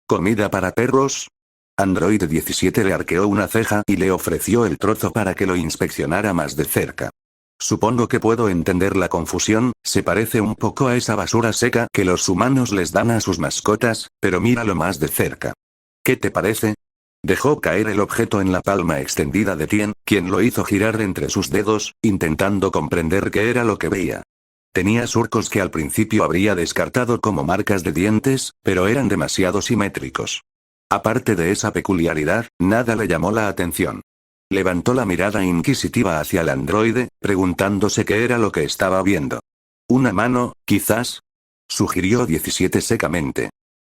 ¿Comida para perros? Android 17 le arqueó una ceja y le ofreció el trozo para que lo inspeccionara más de cerca. Supongo que puedo entender la confusión, se parece un poco a esa basura seca que los humanos les dan a sus mascotas, pero míralo más de cerca. ¿Qué te parece? Dejó caer el objeto en la palma extendida de Tien, quien lo hizo girar entre sus dedos, intentando comprender qué era lo que veía. Tenía surcos que al principio habría descartado como marcas de dientes, pero eran demasiado simétricos. Aparte de esa peculiaridad, nada le llamó la atención. Levantó la mirada inquisitiva hacia el androide, preguntándose qué era lo que estaba viendo. ¿Una mano, quizás? Sugirió 17 secamente.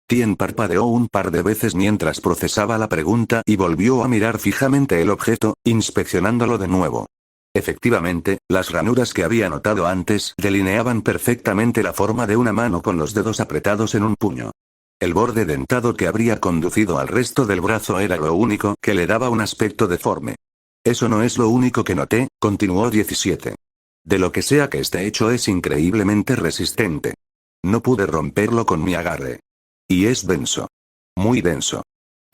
Tien parpadeó un par de veces mientras procesaba la pregunta y volvió a mirar fijamente el objeto, inspeccionándolo de nuevo. Efectivamente, las ranuras que había notado antes delineaban perfectamente la forma de una mano con los dedos apretados en un puño. El borde dentado que habría conducido al resto del brazo era lo único que le daba un aspecto deforme. Eso no es lo único que noté, continuó 17. De lo que sea que esté hecho es increíblemente resistente. No pude romperlo con mi agarre. Y es denso. Muy denso.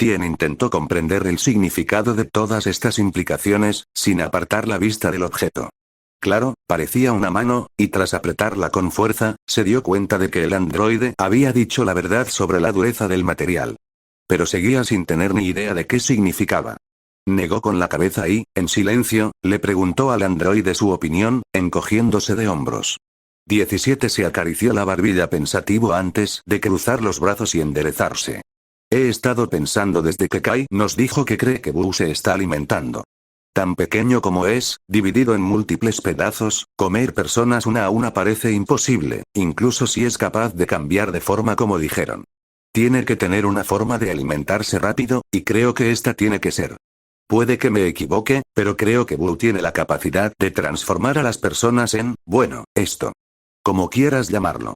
Tien intentó comprender el significado de todas estas implicaciones, sin apartar la vista del objeto. Claro, parecía una mano, y tras apretarla con fuerza, se dio cuenta de que el androide había dicho la verdad sobre la dureza del material. Pero seguía sin tener ni idea de qué significaba. Negó con la cabeza y, en silencio, le preguntó al androide su opinión, encogiéndose de hombros. 17 se acarició la barbilla pensativo antes de cruzar los brazos y enderezarse. He estado pensando desde que Kai nos dijo que cree que Buu se está alimentando. Tan pequeño como es, dividido en múltiples pedazos, comer personas una a una parece imposible, incluso si es capaz de cambiar de forma como dijeron. Tiene que tener una forma de alimentarse rápido, y creo que esta tiene que ser. Puede que me equivoque, pero creo que Buu tiene la capacidad de transformar a las personas en, bueno, esto. Como quieras llamarlo.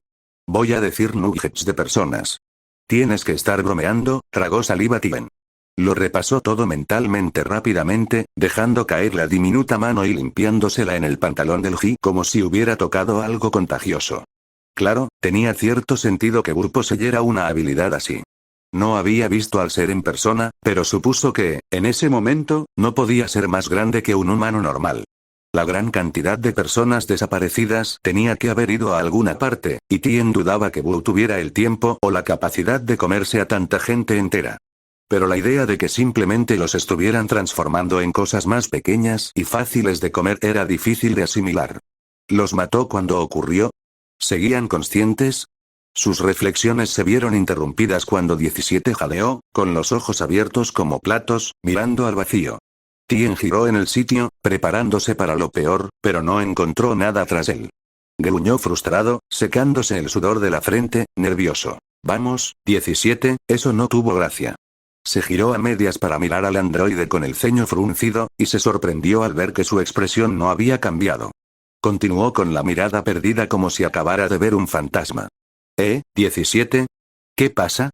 Voy a decir nuggets de personas. Tienes que estar bromeando, tragó saliva Tien. Lo repasó todo mentalmente rápidamente, dejando caer la diminuta mano y limpiándosela en el pantalón del Ji como si hubiera tocado algo contagioso. Claro, tenía cierto sentido que Buu poseyera una habilidad así. No había visto al ser en persona, pero supuso que, en ese momento, no podía ser más grande que un humano normal. La gran cantidad de personas desaparecidas tenía que haber ido a alguna parte, y Tien dudaba que Buu tuviera el tiempo o la capacidad de comerse a tanta gente entera. Pero la idea de que simplemente los estuvieran transformando en cosas más pequeñas y fáciles de comer era difícil de asimilar. ¿Los mató cuando ocurrió? ¿Seguían conscientes? Sus reflexiones se vieron interrumpidas cuando 17 jadeó, con los ojos abiertos como platos, mirando al vacío. Tien giró en el sitio, preparándose para lo peor, pero no encontró nada tras él. Gruñó frustrado, secándose el sudor de la frente, nervioso. Vamos, 17, eso no tuvo gracia. Se giró a medias para mirar al androide con el ceño fruncido, y se sorprendió al ver que su expresión no había cambiado. Continuó con la mirada perdida como si acabara de ver un fantasma. 17? ¿Qué pasa?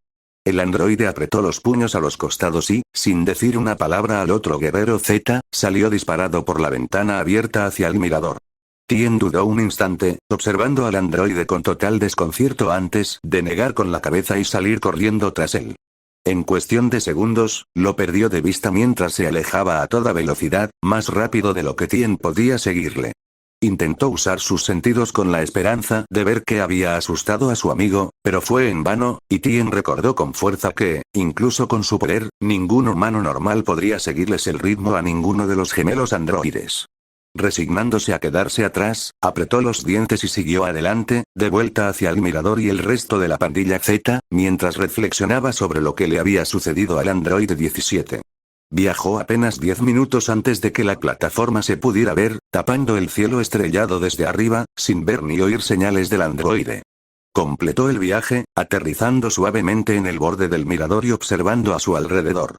El androide apretó los puños a los costados y, sin decir una palabra al otro guerrero Z, salió disparado por la ventana abierta hacia el mirador. Tien dudó un instante, observando al androide con total desconcierto antes de negar con la cabeza y salir corriendo tras él. En cuestión de segundos, lo perdió de vista mientras se alejaba a toda velocidad, más rápido de lo que Tien podía seguirle. Intentó usar sus sentidos con la esperanza de ver que había asustado a su amigo, pero fue en vano, y Tien recordó con fuerza que, incluso con su poder, ningún humano normal podría seguirles el ritmo a ninguno de los gemelos androides. Resignándose a quedarse atrás, apretó los dientes y siguió adelante, de vuelta hacia el mirador y el resto de la pandilla Z, mientras reflexionaba sobre lo que le había sucedido al androide 17. Viajó apenas 10 minutos antes de que la plataforma se pudiera ver, tapando el cielo estrellado desde arriba, sin ver ni oír señales del androide. Completó el viaje, aterrizando suavemente en el borde del mirador y observando a su alrededor.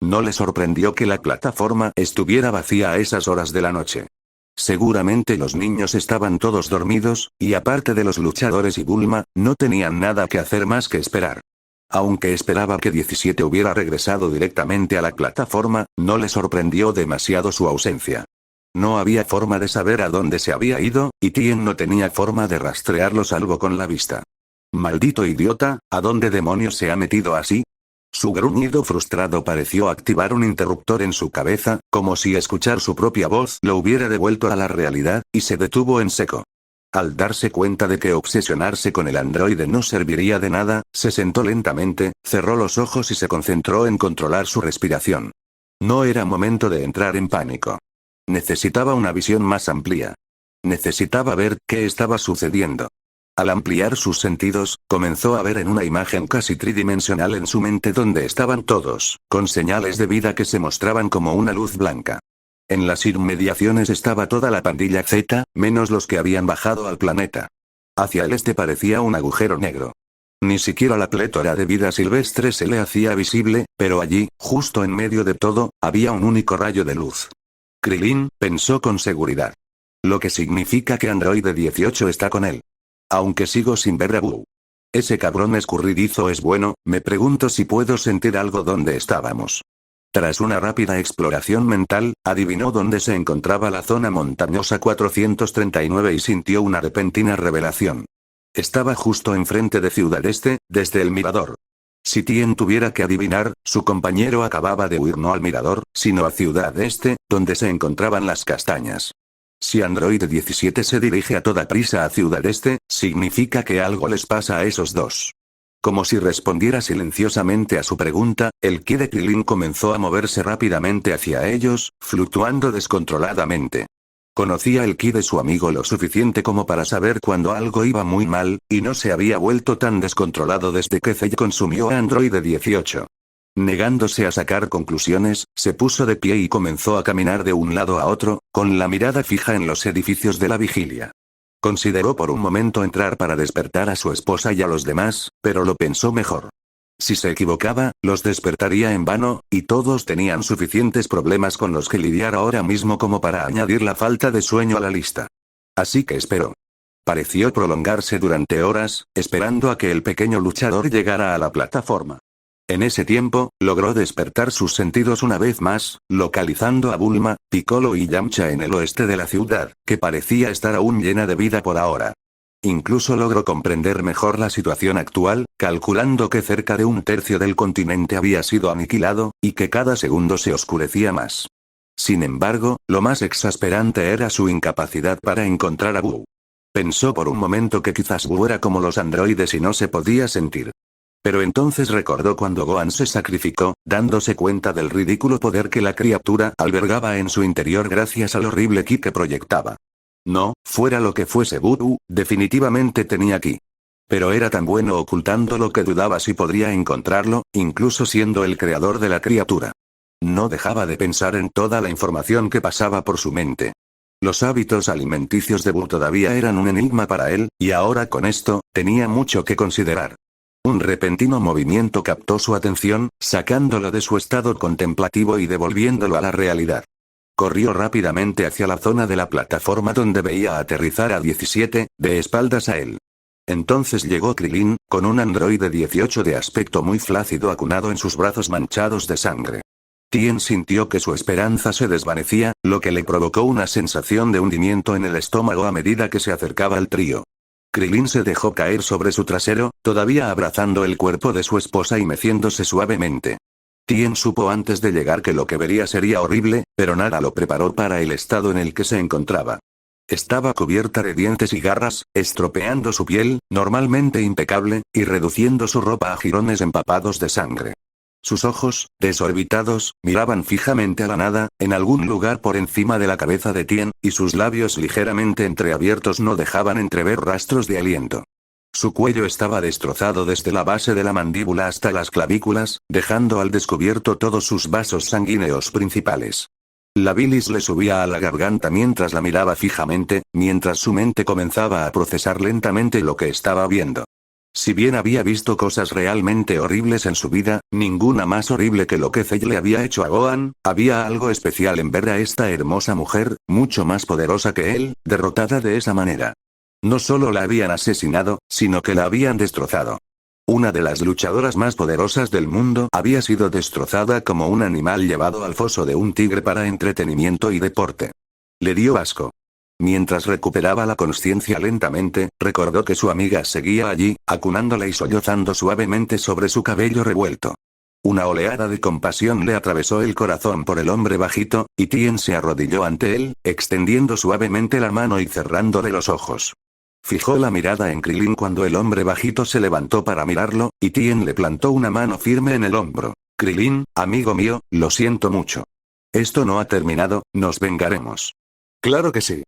No le sorprendió que la plataforma estuviera vacía a esas horas de la noche. Seguramente los niños estaban todos dormidos, y aparte de los luchadores y Bulma, no tenían nada que hacer más que esperar. Aunque esperaba que 17 hubiera regresado directamente a la plataforma, no le sorprendió demasiado su ausencia. No había forma de saber a dónde se había ido, y Tien no tenía forma de rastrearlo salvo con la vista. Maldito idiota, ¿a dónde demonios se ha metido así? Su gruñido frustrado pareció activar un interruptor en su cabeza, como si escuchar su propia voz lo hubiera devuelto a la realidad, y se detuvo en seco. Al darse cuenta de que obsesionarse con el androide no serviría de nada, se sentó lentamente, cerró los ojos y se concentró en controlar su respiración. No era momento de entrar en pánico. Necesitaba una visión más amplia. Necesitaba ver qué estaba sucediendo. Al ampliar sus sentidos, comenzó a ver en una imagen casi tridimensional en su mente donde estaban todos, con señales de vida que se mostraban como una luz blanca. En las inmediaciones estaba toda la pandilla Z, menos los que habían bajado al planeta. Hacia el este parecía un agujero negro. Ni siquiera la plétora de vida silvestre se le hacía visible, pero allí, justo en medio de todo, había un único rayo de luz. Krilin, pensó con seguridad. Lo que significa que Androide 18 está con él. Aunque sigo sin ver a Wu. Ese cabrón escurridizo es bueno, me pregunto si puedo sentir algo donde estábamos. Tras una rápida exploración mental, adivinó dónde se encontraba la zona montañosa 439 y sintió una repentina revelación. Estaba justo enfrente de Ciudad Este, desde el mirador. Si Tien tuviera que adivinar, su compañero acababa de huir no al mirador, sino a Ciudad Este, donde se encontraban las castañas. Si Android 17 se dirige a toda prisa a Ciudad Este, significa que algo les pasa a esos dos. Como si respondiera silenciosamente a su pregunta, el ki de Krilin comenzó a moverse rápidamente hacia ellos, fluctuando descontroladamente. Conocía el ki de su amigo lo suficiente como para saber cuando algo iba muy mal, y no se había vuelto tan descontrolado desde que Zell consumió a Android 18. Negándose a sacar conclusiones, se puso de pie y comenzó a caminar de un lado a otro, con la mirada fija en los edificios de la vigilia. Consideró por un momento entrar para despertar a su esposa y a los demás, pero lo pensó mejor. Si se equivocaba, los despertaría en vano, y todos tenían suficientes problemas con los que lidiar ahora mismo como para añadir la falta de sueño a la lista. Así que esperó. Pareció prolongarse durante horas, esperando a que el pequeño luchador llegara a la plataforma. En ese tiempo, logró despertar sus sentidos una vez más, localizando a Bulma, Piccolo y Yamcha en el oeste de la ciudad, que parecía estar aún llena de vida por ahora. Incluso logró comprender mejor la situación actual, calculando que cerca de un tercio del continente había sido aniquilado, y que cada segundo se oscurecía más. Sin embargo, lo más exasperante era su incapacidad para encontrar a Wu. Pensó por un momento que quizás Wu era como los androides y no se podía sentir. Pero entonces recordó cuando Gohan se sacrificó, dándose cuenta del ridículo poder que la criatura albergaba en su interior gracias al horrible ki que proyectaba. No, fuera lo que fuese Butu, definitivamente tenía ki. Pero era tan bueno ocultándolo que dudaba si podría encontrarlo, incluso siendo el creador de la criatura. No dejaba de pensar en toda la información que pasaba por su mente. Los hábitos alimenticios de Buu todavía eran un enigma para él, y ahora con esto, tenía mucho que considerar. Un repentino movimiento captó su atención, sacándolo de su estado contemplativo y devolviéndolo a la realidad. Corrió rápidamente hacia la zona de la plataforma donde veía aterrizar a 17, de espaldas a él. Entonces llegó Krillin, con un androide 18 de aspecto muy flácido acunado en sus brazos manchados de sangre. Tien sintió que su esperanza se desvanecía, lo que le provocó una sensación de hundimiento en el estómago a medida que se acercaba al trío. Krillin se dejó caer sobre su trasero, todavía abrazando el cuerpo de su esposa y meciéndose suavemente. Tien supo antes de llegar que lo que vería sería horrible, pero nada lo preparó para el estado en el que se encontraba. Estaba cubierta de dientes y garras, estropeando su piel, normalmente impecable, y reduciendo su ropa a jirones empapados de sangre. Sus ojos, desorbitados, miraban fijamente a la nada, en algún lugar por encima de la cabeza de Tien, y sus labios ligeramente entreabiertos no dejaban entrever rastros de aliento. Su cuello estaba destrozado desde la base de la mandíbula hasta las clavículas, dejando al descubierto todos sus vasos sanguíneos principales. La bilis le subía a la garganta mientras la miraba fijamente, mientras su mente comenzaba a procesar lentamente lo que estaba viendo. Si bien había visto cosas realmente horribles en su vida, ninguna más horrible que lo que Cell le había hecho a Gohan, había algo especial en ver a esta hermosa mujer, mucho más poderosa que él, derrotada de esa manera. No solo la habían asesinado, sino que la habían destrozado. Una de las luchadoras más poderosas del mundo había sido destrozada como un animal llevado al foso de un tigre para entretenimiento y deporte. Le dio asco. Mientras recuperaba la consciencia lentamente, recordó que su amiga seguía allí, acunándola y sollozando suavemente sobre su cabello revuelto. Una oleada de compasión le atravesó el corazón por el hombre bajito, y Tien se arrodilló ante él, extendiendo suavemente la mano y cerrándole los ojos. Fijó la mirada en Krillin cuando el hombre bajito se levantó para mirarlo, y Tien le plantó una mano firme en el hombro. Krillin, amigo mío, lo siento mucho. Esto no ha terminado, nos vengaremos. Claro que sí.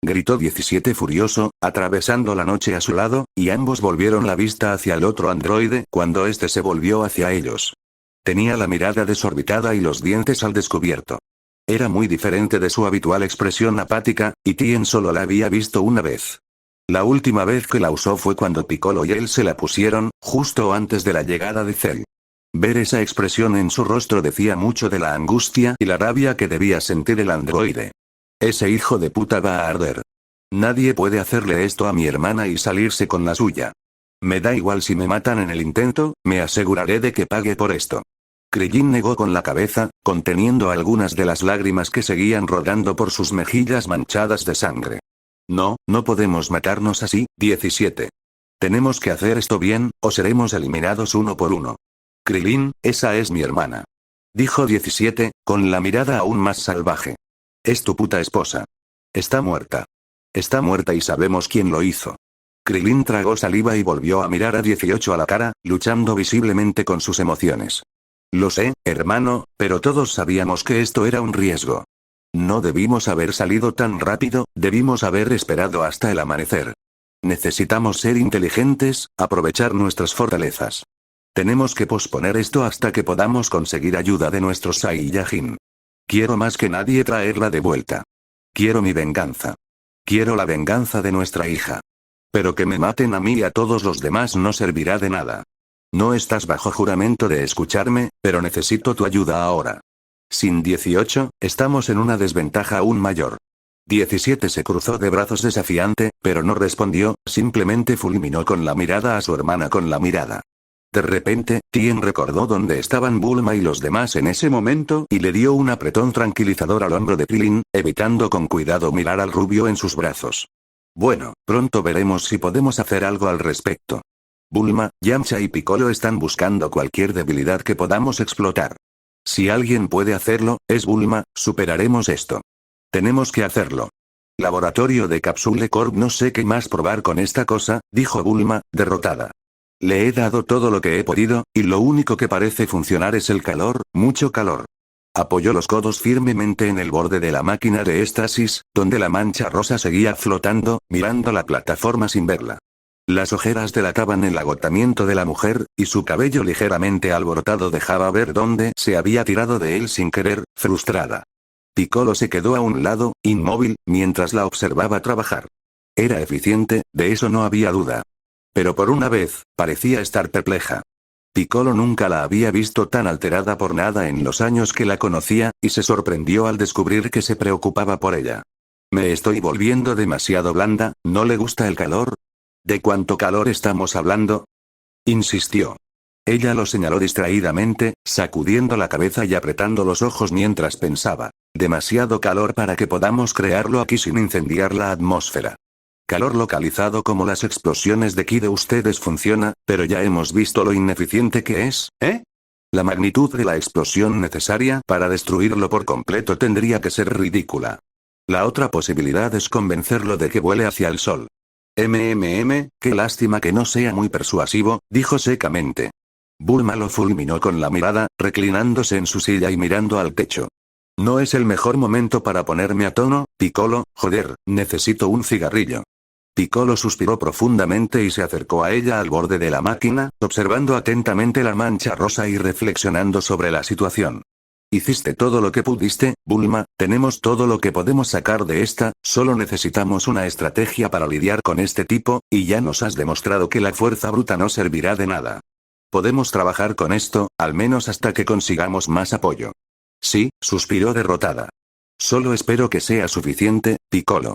Gritó 17 furioso, atravesando la noche a su lado, y ambos volvieron la vista hacia el otro androide cuando este se volvió hacia ellos. Tenía la mirada desorbitada y los dientes al descubierto. Era muy diferente de su habitual expresión apática, y Tien solo la había visto una vez. La última vez que la usó fue cuando Piccolo y él se la pusieron, justo antes de la llegada de Cell. Ver esa expresión en su rostro decía mucho de la angustia y la rabia que debía sentir el androide. Ese hijo de puta va a arder. Nadie puede hacerle esto a mi hermana y salirse con la suya. Me da igual si me matan en el intento, me aseguraré de que pague por esto. Krillin negó con la cabeza, conteniendo algunas de las lágrimas que seguían rodando por sus mejillas manchadas de sangre. No, no podemos matarnos así, 17. Tenemos que hacer esto bien, o seremos eliminados uno por uno. Krillin, esa es mi hermana. Dijo 17, con la mirada aún más salvaje. Es tu puta esposa. Está muerta. Está muerta y sabemos quién lo hizo. Krillin tragó saliva y volvió a mirar a 18 a la cara, luchando visiblemente con sus emociones. Lo sé, hermano, pero todos sabíamos que esto era un riesgo. No debimos haber salido tan rápido, debimos haber esperado hasta el amanecer. Necesitamos ser inteligentes, aprovechar nuestras fortalezas. Tenemos que posponer esto hasta que podamos conseguir ayuda de nuestro Saiyajin. Quiero más que nadie traerla de vuelta. Quiero mi venganza. Quiero la venganza de nuestra hija. Pero que me maten a mí y a todos los demás no servirá de nada. No estás bajo juramento de escucharme, pero necesito tu ayuda ahora. Sin 18, estamos en una desventaja aún mayor. 17 se cruzó de brazos desafiante, pero no respondió, simplemente fulminó con la mirada a su hermana con la mirada. De repente, Tien recordó dónde estaban Bulma y los demás en ese momento y le dio un apretón tranquilizador al hombro de Krillin, evitando con cuidado mirar al rubio en sus brazos. Bueno, pronto veremos si podemos hacer algo al respecto. Bulma, Yamcha y Piccolo están buscando cualquier debilidad que podamos explotar. Si alguien puede hacerlo, es Bulma, superaremos esto. Tenemos que hacerlo. Laboratorio de Capsule Corp, no sé qué más probar con esta cosa, dijo Bulma, derrotada. Le he dado todo lo que he podido, y lo único que parece funcionar es el calor, mucho calor. Apoyó los codos firmemente en el borde de la máquina de éxtasis, donde la mancha rosa seguía flotando, mirando la plataforma sin verla. Las ojeras delataban el agotamiento de la mujer, y su cabello ligeramente alborotado dejaba ver dónde se había tirado de él sin querer, frustrada. Piccolo se quedó a un lado, inmóvil, mientras la observaba trabajar. Era eficiente, de eso no había duda. Pero por una vez, parecía estar perpleja. Piccolo nunca la había visto tan alterada por nada en los años que la conocía, y se sorprendió al descubrir que se preocupaba por ella. Me estoy volviendo demasiado blanda, ¿no le gusta el calor? ¿De cuánto calor estamos hablando? Insistió. Ella lo señaló distraídamente, sacudiendo la cabeza y apretando los ojos mientras pensaba. Demasiado calor para que podamos crearlo aquí sin incendiar la atmósfera. Calor localizado como las explosiones de ki de ustedes funciona, pero ya hemos visto lo ineficiente que es, ¿eh? La magnitud de la explosión necesaria para destruirlo por completo tendría que ser ridícula. La otra posibilidad es convencerlo de que vuele hacia el sol. Qué lástima que no sea muy persuasivo, dijo secamente. Bulma lo fulminó con la mirada, reclinándose en su silla y mirando al techo. No es el mejor momento para ponerme a tono, Piccolo, joder, necesito un cigarrillo. Piccolo suspiró profundamente y se acercó a ella al borde de la máquina, observando atentamente la mancha rosa y reflexionando sobre la situación. Hiciste todo lo que pudiste, Bulma, tenemos todo lo que podemos sacar de esta, solo necesitamos una estrategia para lidiar con este tipo, y ya nos has demostrado que la fuerza bruta no servirá de nada. Podemos trabajar con esto, al menos hasta que consigamos más apoyo. Sí, suspiró derrotada. Solo espero que sea suficiente, Piccolo.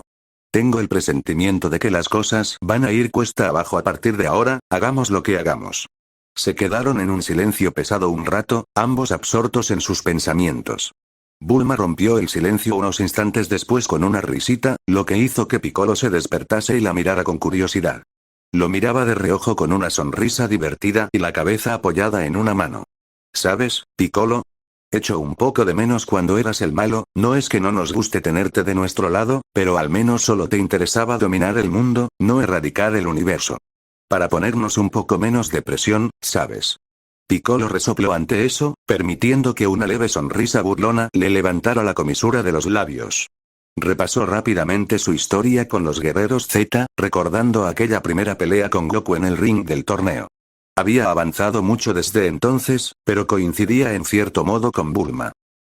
Tengo el presentimiento de que las cosas van a ir cuesta abajo a partir de ahora, hagamos lo que hagamos. Se quedaron en un silencio pesado un rato, ambos absortos en sus pensamientos. Bulma rompió el silencio unos instantes después con una risita, lo que hizo que Piccolo se despertase y la mirara con curiosidad. Lo miraba de reojo con una sonrisa divertida y la cabeza apoyada en una mano. ¿Sabes, Piccolo? Echo un poco de menos cuando eras el malo, no es que no nos guste tenerte de nuestro lado, pero al menos solo te interesaba dominar el mundo, no erradicar el universo. Para ponernos un poco menos de presión, ¿sabes? Piccolo resopló ante eso, permitiendo que una leve sonrisa burlona le levantara la comisura de los labios. Repasó rápidamente su historia con los guerreros Z, recordando aquella primera pelea con Goku en el ring del torneo. Había avanzado mucho desde entonces, pero coincidía en cierto modo con Bulma.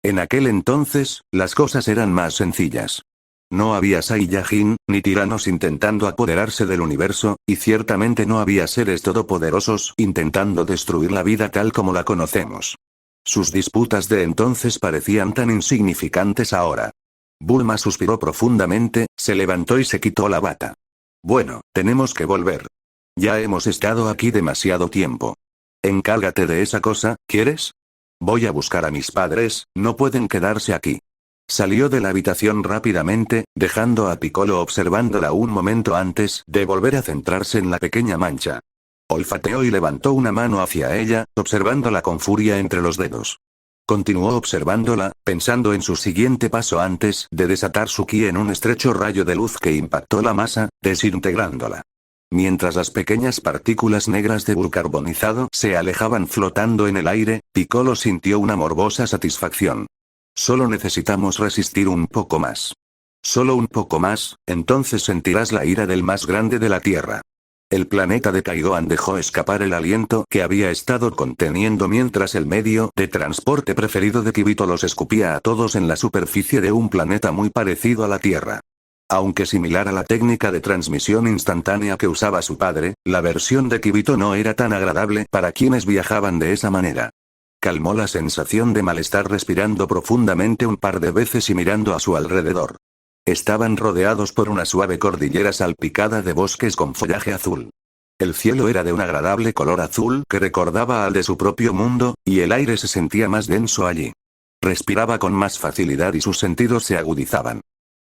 En aquel entonces, las cosas eran más sencillas. No había Saiyajin, ni tiranos intentando apoderarse del universo, y ciertamente no había seres todopoderosos intentando destruir la vida tal como la conocemos. Sus disputas de entonces parecían tan insignificantes ahora. Bulma suspiró profundamente, se levantó y se quitó la bata. Bueno, tenemos que volver. Ya hemos estado aquí demasiado tiempo. Encárgate de esa cosa, ¿quieres? Voy a buscar a mis padres, no pueden quedarse aquí. Salió de la habitación rápidamente, dejando a Piccolo observándola un momento antes de volver a centrarse en la pequeña mancha. Olfateó y levantó una mano hacia ella, observándola con furia entre los dedos. Continuó observándola, pensando en su siguiente paso antes de desatar su ki en un estrecho rayo de luz que impactó la masa, desintegrándola. Mientras las pequeñas partículas negras de vulcarbonizado se alejaban flotando en el aire, Piccolo sintió una morbosa satisfacción. Solo necesitamos resistir un poco más. Solo un poco más, entonces sentirás la ira del más grande de la Tierra. El planeta de Kaidoan dejó escapar el aliento que había estado conteniendo mientras el medio de transporte preferido de Kibito los escupía a todos en la superficie de un planeta muy parecido a la Tierra. Aunque similar a la técnica de transmisión instantánea que usaba su padre, la versión de Kibito no era tan agradable para quienes viajaban de esa manera. Calmó la sensación de malestar respirando profundamente un par de veces y mirando a su alrededor. Estaban rodeados por una suave cordillera salpicada de bosques con follaje azul. El cielo era de un agradable color azul que recordaba al de su propio mundo, y el aire se sentía más denso allí. Respiraba con más facilidad y sus sentidos se agudizaban.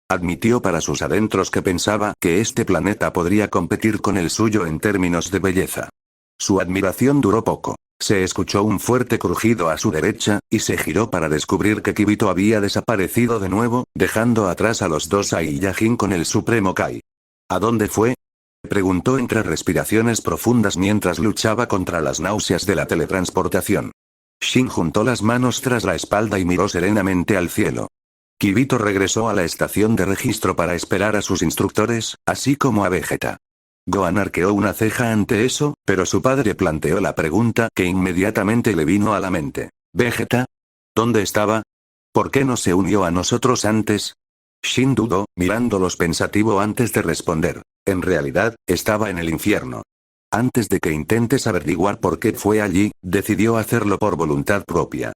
Admitió para sus adentros que pensaba que este planeta podría competir con el suyo en términos de belleza. Su admiración duró poco. Se escuchó un fuerte crujido a su derecha, y se giró para descubrir que Kibito había desaparecido de nuevo, dejando atrás a los dos Saiyajin con el Supremo Kai. ¿A dónde fue? Preguntó entre respiraciones profundas mientras luchaba contra las náuseas de la teletransportación. Shin juntó las manos tras la espalda y miró serenamente al cielo. Kibito regresó a la estación de registro para esperar a sus instructores, así como a Vegeta. Gohan arqueó una ceja ante eso, pero su padre planteó la pregunta que inmediatamente le vino a la mente. ¿Vegeta? ¿Dónde estaba? ¿Por qué no se unió a nosotros antes? Shin dudó, mirándolos pensativo antes de responder. En realidad, estaba en el infierno. Antes de que intentes averiguar por qué fue allí, decidió hacerlo por voluntad propia.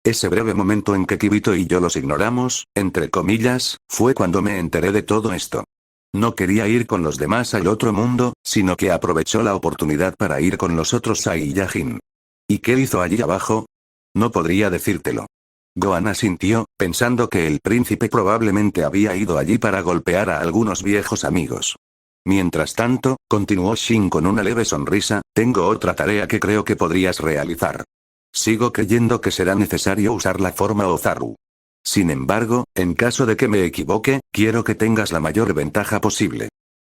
Ese breve momento en que Kibito y yo los ignoramos, entre comillas, fue cuando me enteré de todo esto. No quería ir con los demás al otro mundo, sino que aprovechó la oportunidad para ir con los otros Sai y Yajin. ¿Y qué hizo allí abajo? No podría decírtelo. Gohan asintió, pensando que el príncipe probablemente había ido allí para golpear a algunos viejos amigos. Mientras tanto, continuó Shin con una leve sonrisa, tengo otra tarea que creo que podrías realizar. Sigo creyendo que será necesario usar la forma Ozaru. Sin embargo, en caso de que me equivoque, quiero que tengas la mayor ventaja posible.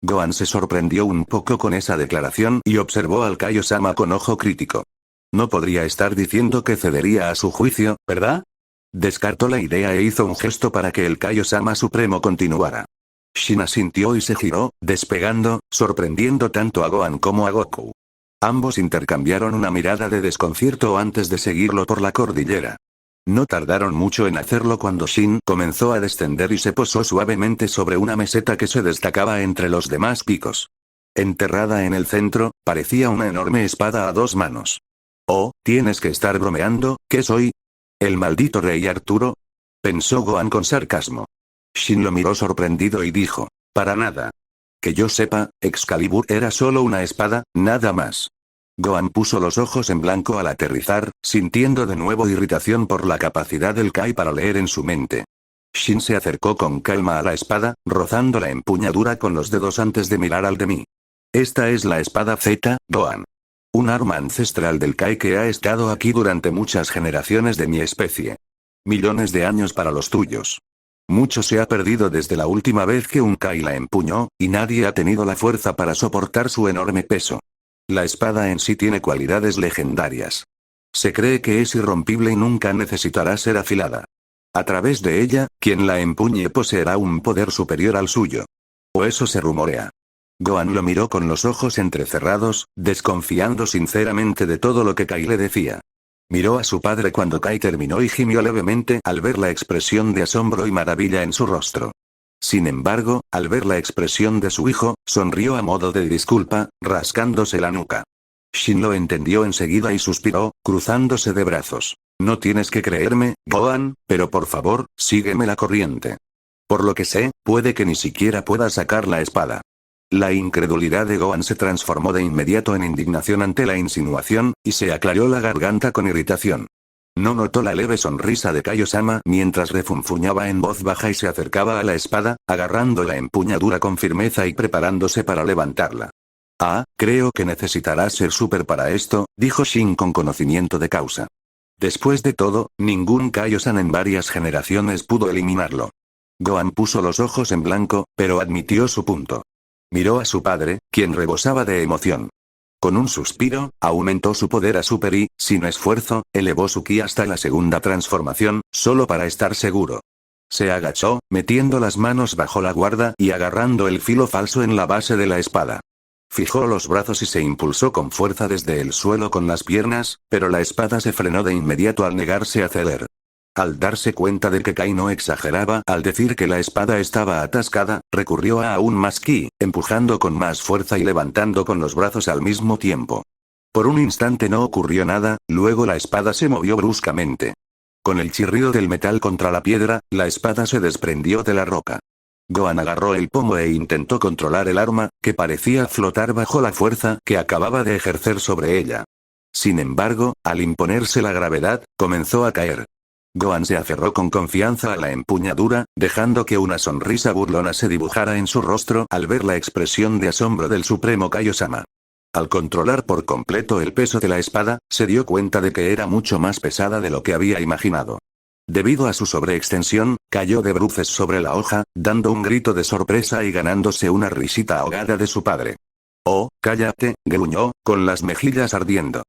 Gohan se sorprendió un poco con esa declaración y observó al Kaio-sama con ojo crítico. No podría estar diciendo que cedería a su juicio, ¿verdad? Descartó la idea e hizo un gesto para que el Kaio-sama supremo continuara. Shin asintió y se giró, despegando, sorprendiendo tanto a Gohan como a Goku. Ambos intercambiaron una mirada de desconcierto antes de seguirlo por la cordillera. No tardaron mucho en hacerlo cuando Shin comenzó a descender y se posó suavemente sobre una meseta que se destacaba entre los demás picos. Enterrada en el centro, parecía una enorme espada a dos manos. Oh, tienes que estar bromeando, ¿qué soy? ¿El maldito rey Arturo? Pensó Gohan con sarcasmo. Shin lo miró sorprendido y dijo, para nada. Que yo sepa, Excalibur era solo una espada, nada más. Gohan puso los ojos en blanco al aterrizar, sintiendo de nuevo irritación por la capacidad del Kai para leer en su mente. Shin se acercó con calma a la espada, rozando la empuñadura con los dedos antes de mirar al de mí. Esta es la espada Z, Gohan. Un arma ancestral del Kai que ha estado aquí durante muchas generaciones de mi especie. Millones de años para los tuyos. Mucho se ha perdido desde la última vez que un Kai la empuñó, y nadie ha tenido la fuerza para soportar su enorme peso. La espada en sí tiene cualidades legendarias. Se cree que es irrompible y nunca necesitará ser afilada. A través de ella, quien la empuñe poseerá un poder superior al suyo. O eso se rumorea. Gohan lo miró con los ojos entrecerrados, desconfiando sinceramente de todo lo que Kai le decía. Miró a su padre cuando Kai terminó y gimió levemente al ver la expresión de asombro y maravilla en su rostro. Sin embargo, al ver la expresión de su hijo, sonrió a modo de disculpa, rascándose la nuca. Shin lo entendió enseguida y suspiró, cruzándose de brazos. No tienes que creerme, Gohan, pero por favor, sígueme la corriente. Por lo que sé, puede que ni siquiera pueda sacar la espada. La incredulidad de Gohan se transformó de inmediato en indignación ante la insinuación, y se aclaró la garganta con irritación. No notó la leve sonrisa de Kaio-sama mientras refunfuñaba en voz baja y se acercaba a la espada, agarrando la empuñadura con firmeza y preparándose para levantarla. Ah, creo que necesitarás ser súper para esto, dijo Shin con conocimiento de causa. Después de todo, ningún Kaio-san en varias generaciones pudo eliminarlo. Gohan puso los ojos en blanco, pero admitió su punto. Miró a su padre, quien rebosaba de emoción. Con un suspiro, aumentó su poder a Super y, sin esfuerzo, elevó su ki hasta la segunda transformación, solo para estar seguro. Se agachó, metiendo las manos bajo la guarda y agarrando el filo falso en la base de la espada. Fijó los brazos y se impulsó con fuerza desde el suelo con las piernas, pero la espada se frenó de inmediato al negarse a ceder. Al darse cuenta de que Kai no exageraba al decir que la espada estaba atascada, recurrió a aún más ki, empujando con más fuerza y levantando con los brazos al mismo tiempo. Por un instante no ocurrió nada, luego la espada se movió bruscamente. Con el chirrido del metal contra la piedra, la espada se desprendió de la roca. Gohan agarró el pomo e intentó controlar el arma, que parecía flotar bajo la fuerza que acababa de ejercer sobre ella. Sin embargo, al imponerse la gravedad, comenzó a caer. Gohan se aferró con confianza a la empuñadura, dejando que una sonrisa burlona se dibujara en su rostro al ver la expresión de asombro del supremo Kaio-sama. Al controlar por completo el peso de la espada, se dio cuenta de que era mucho más pesada de lo que había imaginado. Debido a su sobreextensión, cayó de bruces sobre la hoja, dando un grito de sorpresa y ganándose una risita ahogada de su padre. Oh, cállate, gruñó, con las mejillas ardiendo.